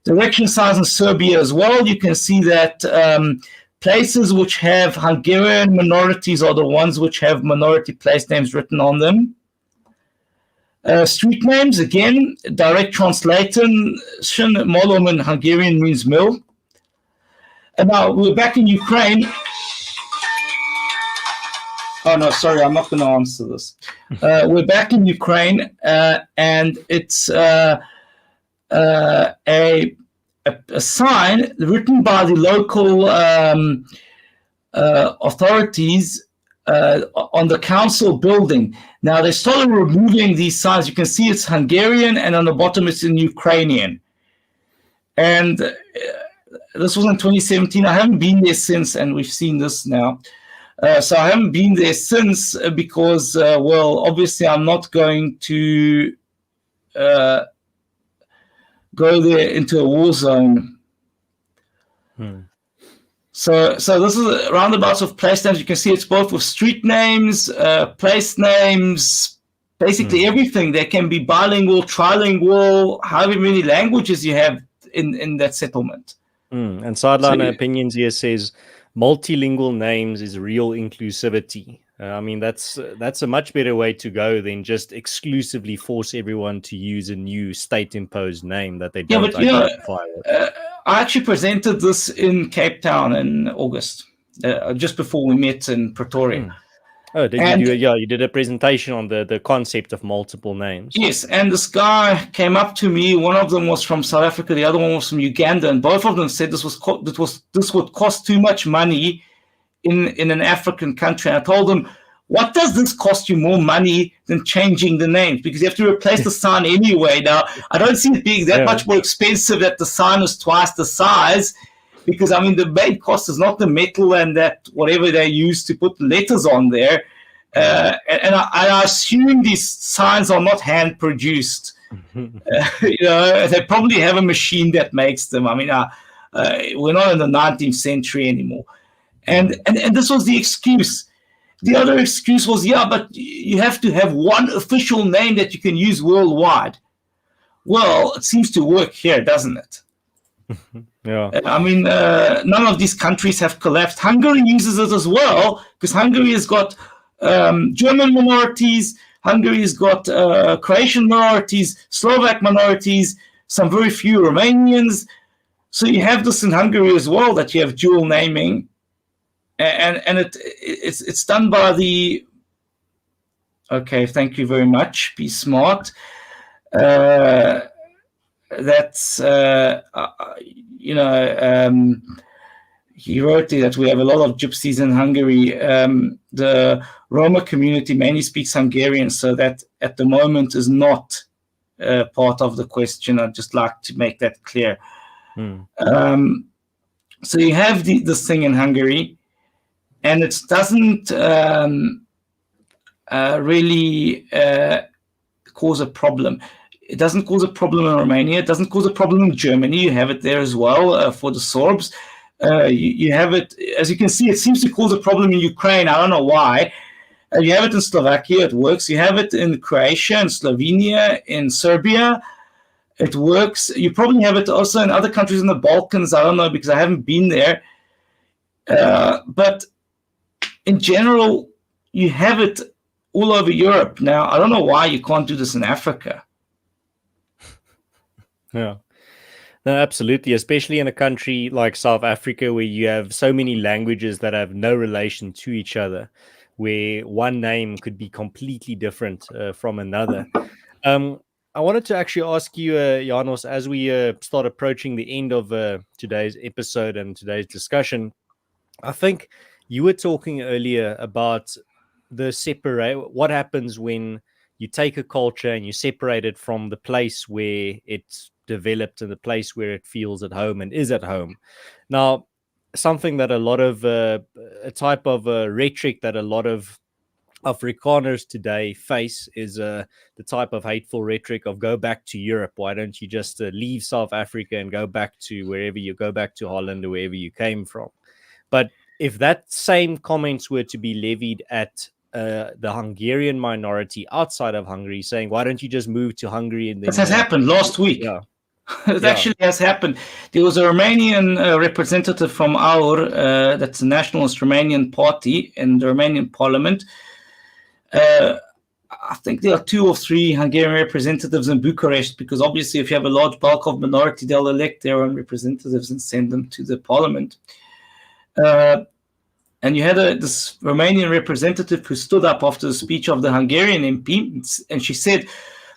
Direction signs in Serbia as well. You can see that places which have Hungarian minorities are the ones which have minority place names written on them. Street names, again, direct translation, Molom in Hungarian means mill. And now we're back in Ukraine. Oh, no, sorry, I'm not going to answer this. We're back in Ukraine, and it's a sign written by the local authorities on the council building. Now, they started removing these signs. You can see it's Hungarian, and on the bottom it's in Ukrainian. And this was in 2017. I haven't been there since, and we've seen this now. So I haven't been there since because, well, obviously I'm not going to go there into a war zone. So this is roundabouts of place names. You can see it's both with street names, place names, basically everything. There can be bilingual, trilingual, however many languages you have in that settlement. And Sideline Opinions here says multilingual names is real inclusivity. I mean, that's a much better way to go than just exclusively force everyone to use a new state-imposed name that they don't identify with. I actually presented this in Cape Town in August, just before we met in Pretoria. Oh, you did a presentation on the concept of multiple names. Yes, and this guy came up to me. One of them was from South Africa, the other one was from Uganda, and both of them said this would cost too much money in an African country. And I told them, what does this cost you more money than changing the names? Because you have to replace the sign anyway. Now, I don't see it being that much more expensive that the sign is twice the size. Because, I mean, the main cost is not the metal and that whatever they use to put letters on there. And I assume these signs are not hand-produced. They probably have a machine that makes them. I mean, we're not in the 19th century anymore. And this was the excuse. The other excuse was, but you have to have one official name that you can use worldwide. Well, it seems to work here, doesn't it? I mean, none of these countries have collapsed. Hungary uses it as well because Hungary has got German minorities, Hungary has got Croatian minorities, Slovak minorities, some very few Romanians. So you have this in Hungary as well, that you have dual naming, and it's done by the. Okay, thank you very much. Be smart. That's he wrote that we have a lot of gypsies in Hungary. The Roma community mainly speaks Hungarian, so that at the moment is not part of the question. I'd just like to make that clear. So you have this thing in Hungary, and it doesn't really cause a problem. It doesn't cause a problem in Romania. It doesn't cause a problem in Germany. You have it there as well for the Sorbs. You have it, as you can see, it seems to cause a problem in Ukraine. I don't know why. You have it in Slovakia. It works. You have it in Croatia, in Slovenia, in Serbia. It works. You probably have it also in other countries in the Balkans. I don't know because I haven't been there. But in general, you have it all over Europe. Now, I don't know why you can't do this in Africa. Yeah, no, absolutely. Especially in a country like South Africa, where you have so many languages that have no relation to each other, where one name could be completely different from another. I wanted to actually ask you, János, as we start approaching the end of today's episode and today's discussion, I think you were talking earlier about what happens when you take a culture and you separate it from the place where it's developed and the place where it feels at home and is at home. Now, something that a lot of a type of rhetoric that a lot of Afrikaners today face is the type of hateful rhetoric of go back to Europe. Why don't you just leave South Africa and go back to wherever you go back to Holland or wherever you came from? But if that same comments were to be levied at the Hungarian minority outside of Hungary, saying, why don't you just move to Hungary? And then this has happened last week. Yeah. It actually has happened. There was a Romanian representative from AUR, that's the Nationalist Romanian Party in the Romanian Parliament. I think there are 2 or 3 Hungarian representatives in Bucharest, because obviously if you have a large bulk of minority, they'll elect their own representatives and send them to the parliament. And you had this Romanian representative who stood up after the speech of the Hungarian MP, and she said,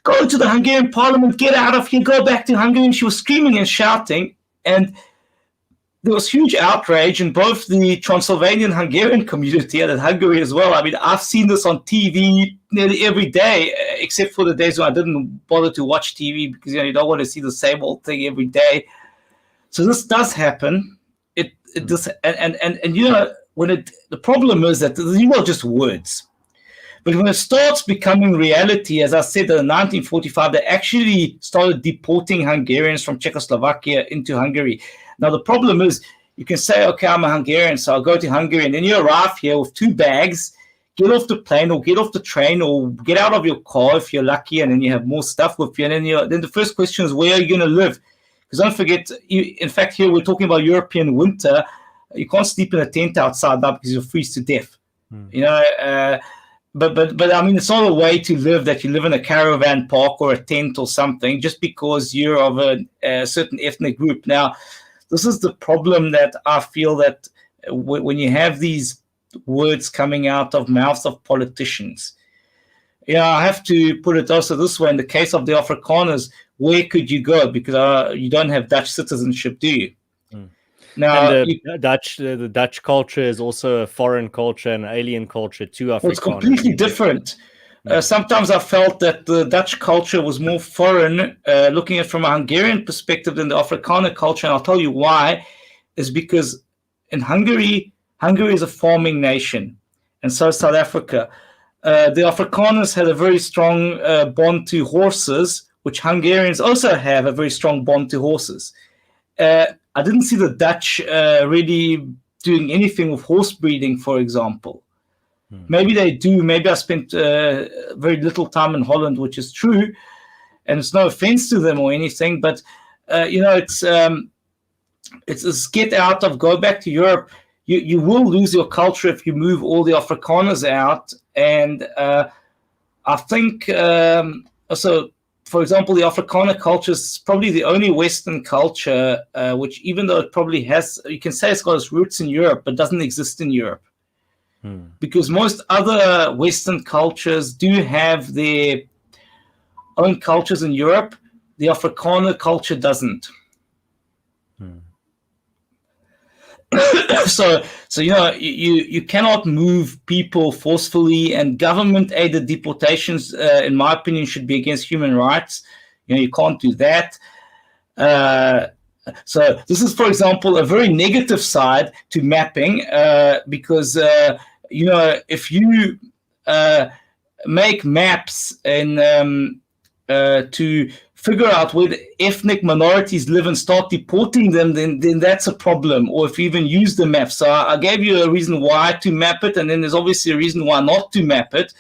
go to the Hungarian parliament, get out of here, go back to Hungary. And she was screaming and shouting, and there was huge outrage in both the Transylvanian Hungarian community and in Hungary as well. I mean, I've seen this on TV nearly every day, except for the days when I didn't bother to watch TV, because you don't want to see the same old thing every day. So this does happen. It does, and the problem is that these are just words. But when it starts becoming reality, as I said, in 1945, they actually started deporting Hungarians from Czechoslovakia into Hungary. Now, the problem is, you can say, okay, I'm a Hungarian, so I'll go to Hungary. And then you arrive here with 2 bags, get off the plane or get off the train or get out of your car if you're lucky, and then you have more stuff with you. And then the first question is, where are you going to live? Because don't forget, in fact, here we're talking about European winter. You can't sleep in a tent outside now because you'll freeze to death. But I mean, it's not a way to live that you live in a caravan park or a tent or something just because you're of a certain ethnic group. Now, this is the problem that I feel that when you have these words coming out of mouths of politicians. I have to put it also this way. In the case of the Afrikaners, where could you go? Because you don't have Dutch citizenship, do you? Now, the Dutch culture is also a foreign culture, an alien culture to Afrikaners. Well, it's completely different. Sometimes I felt that the Dutch culture was more foreign, looking at it from a Hungarian perspective than the Afrikaner culture. And I'll tell you why. Is because in Hungary is a farming nation, and so is South Africa. The Afrikaners had a very strong bond to horses, which Hungarians also have a very strong bond to horses. I didn't see the Dutch really doing anything with horse breeding, for example. Maybe they do. Maybe I spent very little time in Holland, which is true, and it's no offense to them or anything. But it's get out of, go back to Europe. You will lose your culture if you move all the Afrikaners out. And I think also, for example, the Afrikaner culture is probably the only Western culture which, even though it probably has, you can say it's got its roots in Europe, but doesn't exist in Europe. Because most other Western cultures do have their own cultures in Europe. The Afrikaner culture doesn't. So you cannot move people forcefully, and government-aided deportations, in my opinion, should be against human rights. You can't do that. So this is, for example, a very negative side to mapping, because if you make maps and to figure out where the ethnic minorities live and start deporting them, then that's a problem. Or if you even use the map. So I gave you a reason why to map it, and then there's obviously a reason why not to map it.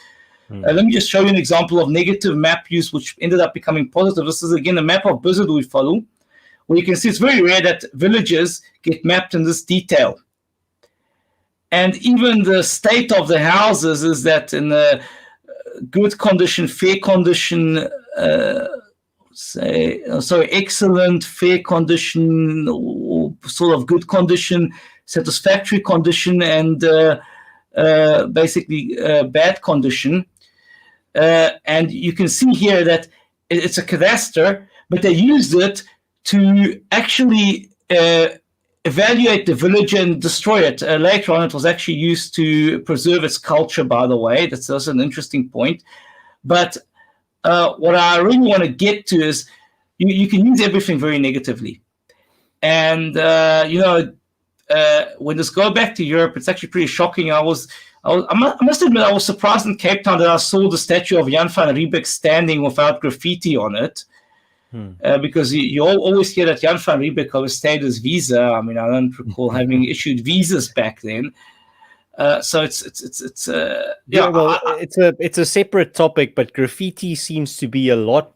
Let me just show you an example of negative map use, which ended up becoming positive. This is, again, a map of Bizerduifalu, where you can see it's very rare that villages get mapped in this detail. And even the state of the houses is that in a good condition, fair condition, excellent, fair condition, or sort of good condition, satisfactory condition, and basically bad condition. And you can see here that it's a cadastre, but they used it to actually evaluate the village and destroy it. Later on, it was actually used to preserve its culture, by the way. That's also an interesting point. But what I really want to get to is you can use everything very negatively. And, when this go back to Europe, it's actually pretty shocking. I I must admit, I was surprised in Cape Town that I saw the statue of Jan van Riebeeck standing without graffiti on it. Because you always hear that Jan van Riebeeck overstayed his visa. I mean, I don't recall having issued visas back then. So it's a separate topic, but graffiti seems to be a lot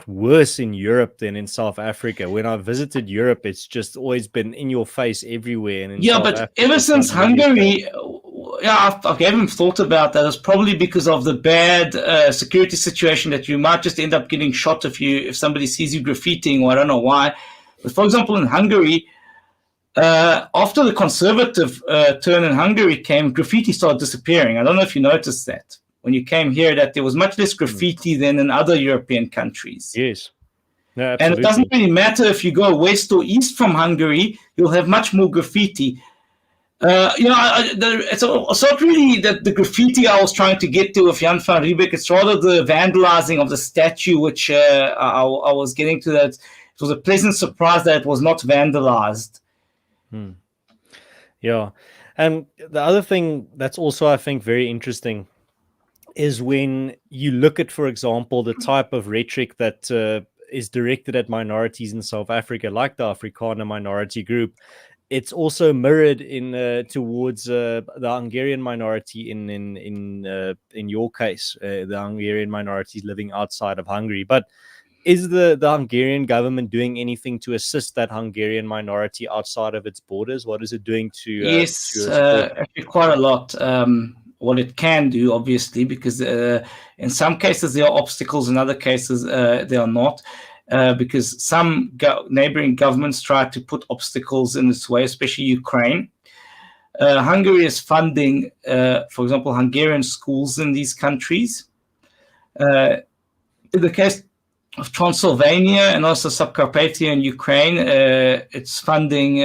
worse in Europe than in South Africa. When I visited Europe, it's just always been in your face everywhere. And in South Africa, ever since Hungary, I haven't thought about that. It's probably because of the bad security situation that you might just end up getting shot if somebody sees you graffitiing, or I don't know why. But for example, in Hungary, after the conservative turn in Hungary came, graffiti started disappearing. I don't know if you noticed that when you came here, that there was much less graffiti than in other European countries. Yes. No, and it doesn't really matter if you go west or east from Hungary, you'll have much more graffiti. It's not really the graffiti I was trying to get to with Jan van Riebeeck. It's rather the vandalizing of the statue, which I was getting to. That it was a pleasant surprise that it was not vandalized. Yeah. And the other thing that's also, I think, very interesting is when you look at, for example, the type of rhetoric that is directed at minorities in South Africa, like the Afrikaner minority group. It's also mirrored towards the Hungarian minority in your case, the Hungarian minorities living outside of Hungary. But is the Hungarian government doing anything to assist that Hungarian minority outside of its borders? What is it doing to? Yes, actually quite a lot. What it can do, obviously, because in some cases there are obstacles, in other cases there are not. Because some neighboring governments try to put obstacles in its way, especially Ukraine. Hungary is funding, for example, Hungarian schools in these countries. In the case of Transylvania and also Subcarpathia in Ukraine, it's funding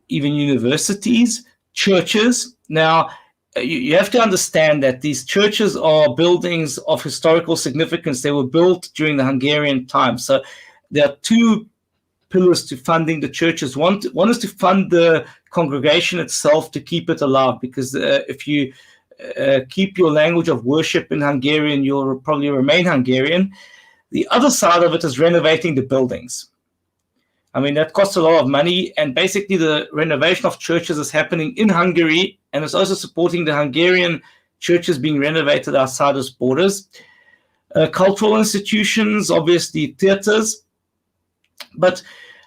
even universities, churches. Now, you have to understand that these churches are buildings of historical significance. They were built during the Hungarian time. So there are two pillars to funding the churches. One is to fund the congregation itself, to keep it alive, because if you keep your language of worship in Hungarian, you'll probably remain Hungarian. The other side of it is renovating the buildings. I mean, that costs a lot of money, and basically the renovation of churches is happening in Hungary, and it's also supporting the Hungarian churches being renovated outside its borders. Cultural institutions, obviously theaters, but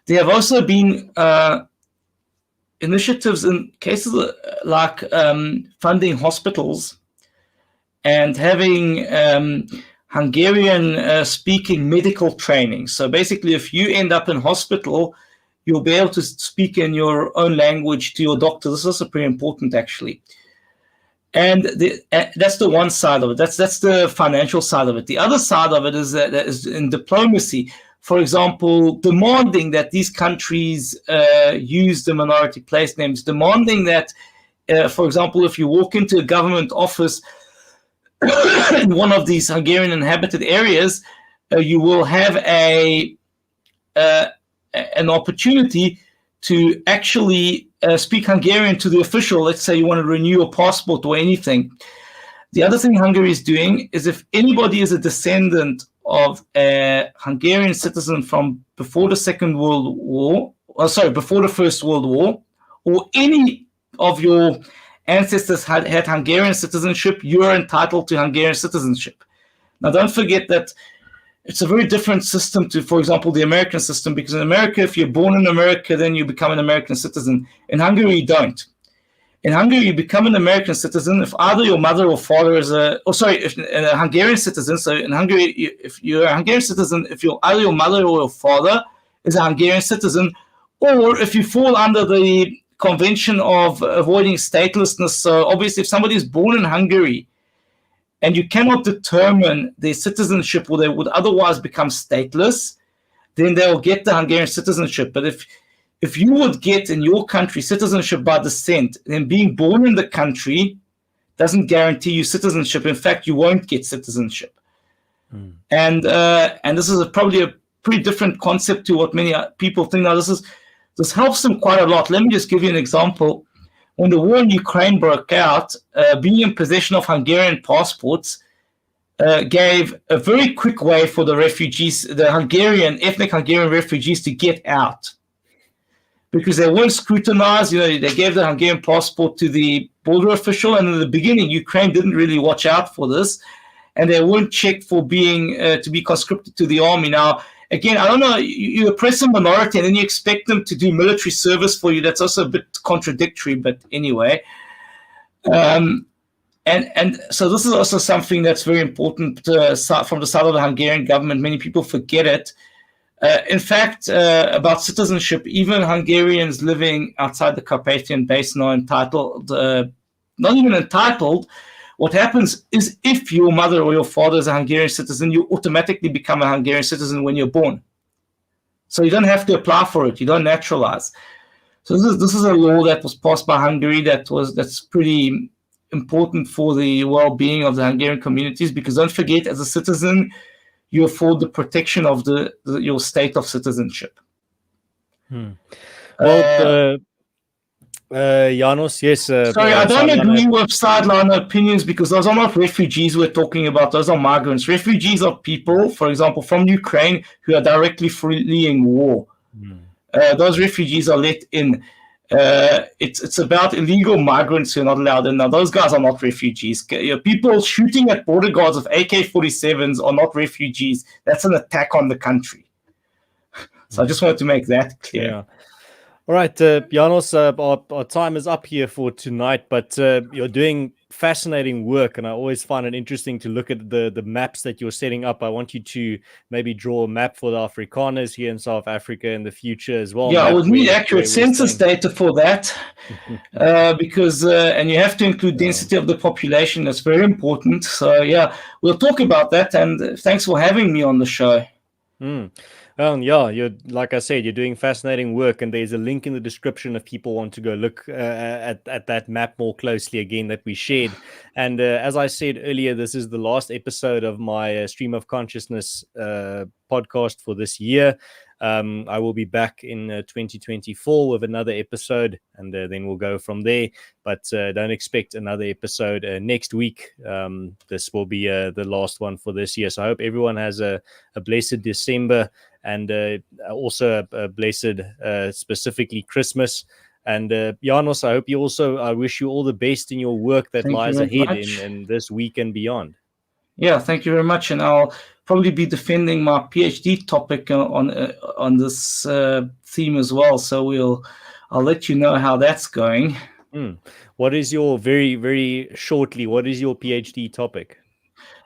there have also been initiatives in cases like funding hospitals and having Hungarian speaking medical training. So basically, if you end up in hospital, you'll be able to speak in your own language to your doctor. This is also pretty important, actually. And that's the one side of it. That's the financial side of it. The other side of it is in diplomacy. For example, demanding that these countries use the minority place names, demanding that, for example, if you walk into a government office in one of these Hungarian inhabited areas, you will have an opportunity to actually speak Hungarian to the official. Let's say you want to renew your passport or anything. The other thing Hungary is doing is, if anybody is a descendant of a Hungarian citizen from before the before the First World War, or any of your ancestors had Hungarian citizenship, you are entitled to Hungarian citizenship. Now, don't forget that it's a very different system to, for example, the American system, because in America, if you're born in America, then you become an American citizen. In Hungary, you don't. In Hungary, you become an American citizen if either your mother or father is a Hungarian citizen. So in Hungary, if you're a Hungarian citizen, if either your mother or your father is a Hungarian citizen, or if you fall under the Convention of Avoiding Statelessness. So obviously, if somebody is born in Hungary and you cannot determine their citizenship, or they would otherwise become stateless, then they'll get the Hungarian citizenship. But if you would get in your country citizenship by descent, then being born in the country doesn't guarantee you citizenship. In fact, you won't get citizenship. And this is probably a pretty different concept to what many people think. Now, this helps them quite a lot. Let me just give you an example. when the war in Ukraine broke out, being in possession of Hungarian passports gave a very quick way for the refugees, the ethnic Hungarian refugees, to get out. Because they weren't scrutinized, they gave the Hungarian passport to the border official, and in the beginning, Ukraine didn't really watch out for this, and they weren't checked for being to be conscripted to the army. Now, again, I don't know, you oppress a minority and then you expect them to do military service for you. That's also a bit contradictory, but anyway. And so this is also something that's very important from the side of the Hungarian government. Many people forget it. In fact, about citizenship, even Hungarians living outside the Carpathian Basin are entitled, not even entitled. What happens is if your mother or your father is a Hungarian citizen, you automatically become a Hungarian citizen when you're born. So you don't have to apply for it. You don't naturalize. So this is a law that was passed by Hungary that's pretty important for the well-being of the Hungarian communities, because don't forget, as a citizen, you afford the protection of your state of citizenship. Well, János, yes. Sorry, I don't agree with sideline opinions, because those are not refugees we're talking about. Those are migrants. Refugees are people, for example, from Ukraine who are directly fleeing war. Those refugees are let in. It's about illegal migrants who are not allowed in. Now, those guys are not refugees. People shooting at border guards with AK-47s are not refugees. That's an attack on the country. So I just wanted to make that clear. Yeah. All right, János, our time is up here for tonight, but you're doing fascinating work, and I always find it interesting to look at the maps that you're setting up. I want you to maybe draw a map for the Afrikaners here in South Africa in the future as well. Yeah, I would need accurate census data for that, because and you have to include density of the population. That's very important. So yeah, we'll talk about that, and thanks for having me on the show. Well, yeah, you're, like I said, you're doing fascinating work, and there's a link in the description if people want to go look at that map more closely again that we shared. And as I said earlier, this is the last episode of my Stream of Consciousness podcast for this year. I will be back in 2024 with another episode, and then we'll go from there. But don't expect another episode next week. This will be the last one for this year. So I hope everyone has a blessed December, and also a blessed, specifically Christmas. And János, I wish you all the best in your work that lies ahead in this week and beyond. Yeah, thank you very much. And I'll probably be defending my PhD topic on this theme as well. So I'll let you know how that's going. What is your very, very shortly? What is your PhD topic?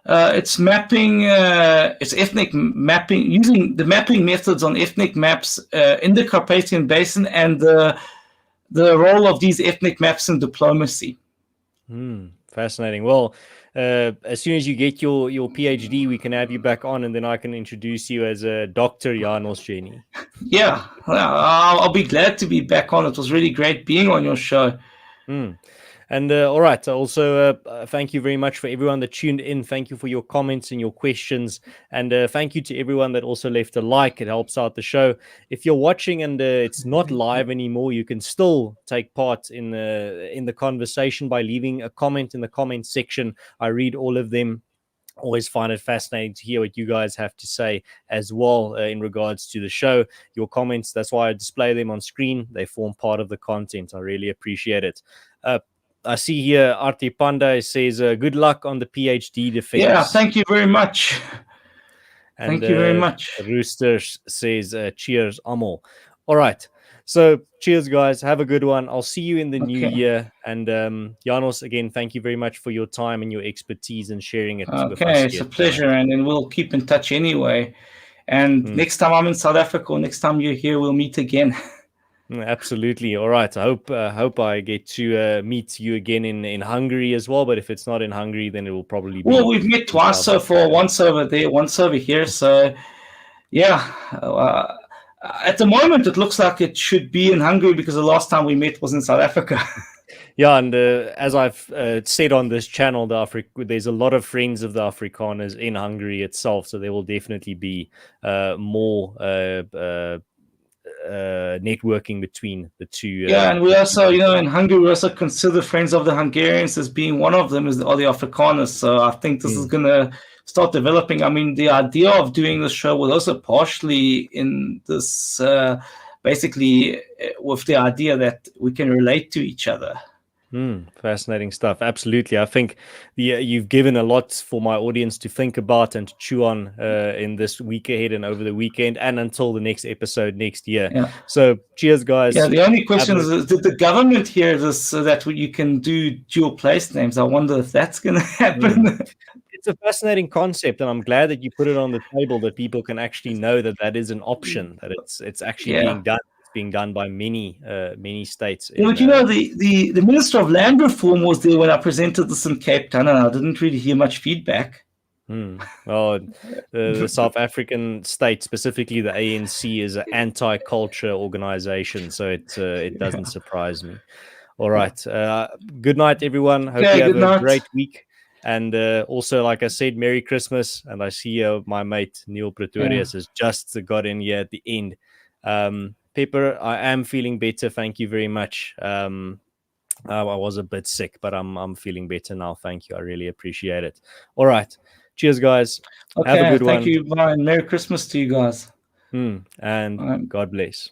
It's mapping. It's ethnic mapping, using the mapping methods on ethnic maps in the Carpathian Basin, and the role of these ethnic maps in diplomacy. Fascinating. Well, as soon as you get your PhD, we can have you back on, and then I can introduce you as a Dr. János Jeney. Yeah, I'll be glad to be back on. It was really great being on your show. And all right, also thank you very much for everyone that tuned in. Thank you for your comments and your questions, and thank you to everyone that also left a like. It helps out the show. If you're watching and it's not live anymore, you can still take part in the conversation by leaving a comment in the comment section. I read all of them. Always find it fascinating to hear what you guys have to say as well in regards to the show. Your comments, that's why I display them on screen. They form part of the content. I really appreciate it. I see here Arti Panda says, good luck on the PhD defense. Yeah, thank you very much. And, thank you very much. Rooster says, cheers, Amo. All right. So cheers, guys. Have a good one. I'll see you in the new year. And János, again, thank you very much for your time and your expertise and sharing it with us. Okay, it's a pleasure. And then we'll keep in touch anyway. And next time I'm in South Africa, or next time you're here, we'll meet again. Absolutely. All right. I hope I get to meet you again in Hungary as well. But if it's not in Hungary, then it will probably be. Well, we've met twice so far. Once over there, once over here. So, yeah. At the moment, it looks like it should be in Hungary, because the last time we met was in South Africa. Yeah, and as I've said on this channel, there's a lot of friends of the Afrikaners in Hungary itself. So there will definitely be more networking between the two. Yeah, and we also, in Hungary, we also consider Friends of the Hungarians as being one of them, are the Afrikaners. So I think this is going to start developing. I mean, the idea of doing the show was also partially in this, basically, with the idea that we can relate to each other. Fascinating stuff. Absolutely. I think you've given a lot for my audience to think about and to chew on in this week ahead and over the weekend and until the next episode next year. Yeah. So cheers, guys. Yeah, the only question is, did the government hear this so that you can do dual place names? I wonder if that's going to happen. It's a fascinating concept, and I'm glad that you put it on the table that people can actually know that is an option, that it's actually being done. Being done by many states. But the Minister of Land Reform was there when I presented this in Cape Town, and I didn't really hear much feedback. Well, the South African state, specifically the ANC, is an anti-culture organization, so it doesn't surprise me. All right. Good night, everyone. Hope you have a great week. And also, like I said, Merry Christmas. And I see my mate Neil Pretorius has just got in here at the end. Pepper, I am feeling better. Thank you very much. I was a bit sick, but I'm feeling better now. Thank you. I really appreciate it. All right. Cheers, guys. Okay, have a good one. Thank you. Bye. And Merry Christmas to you guys. And God bless.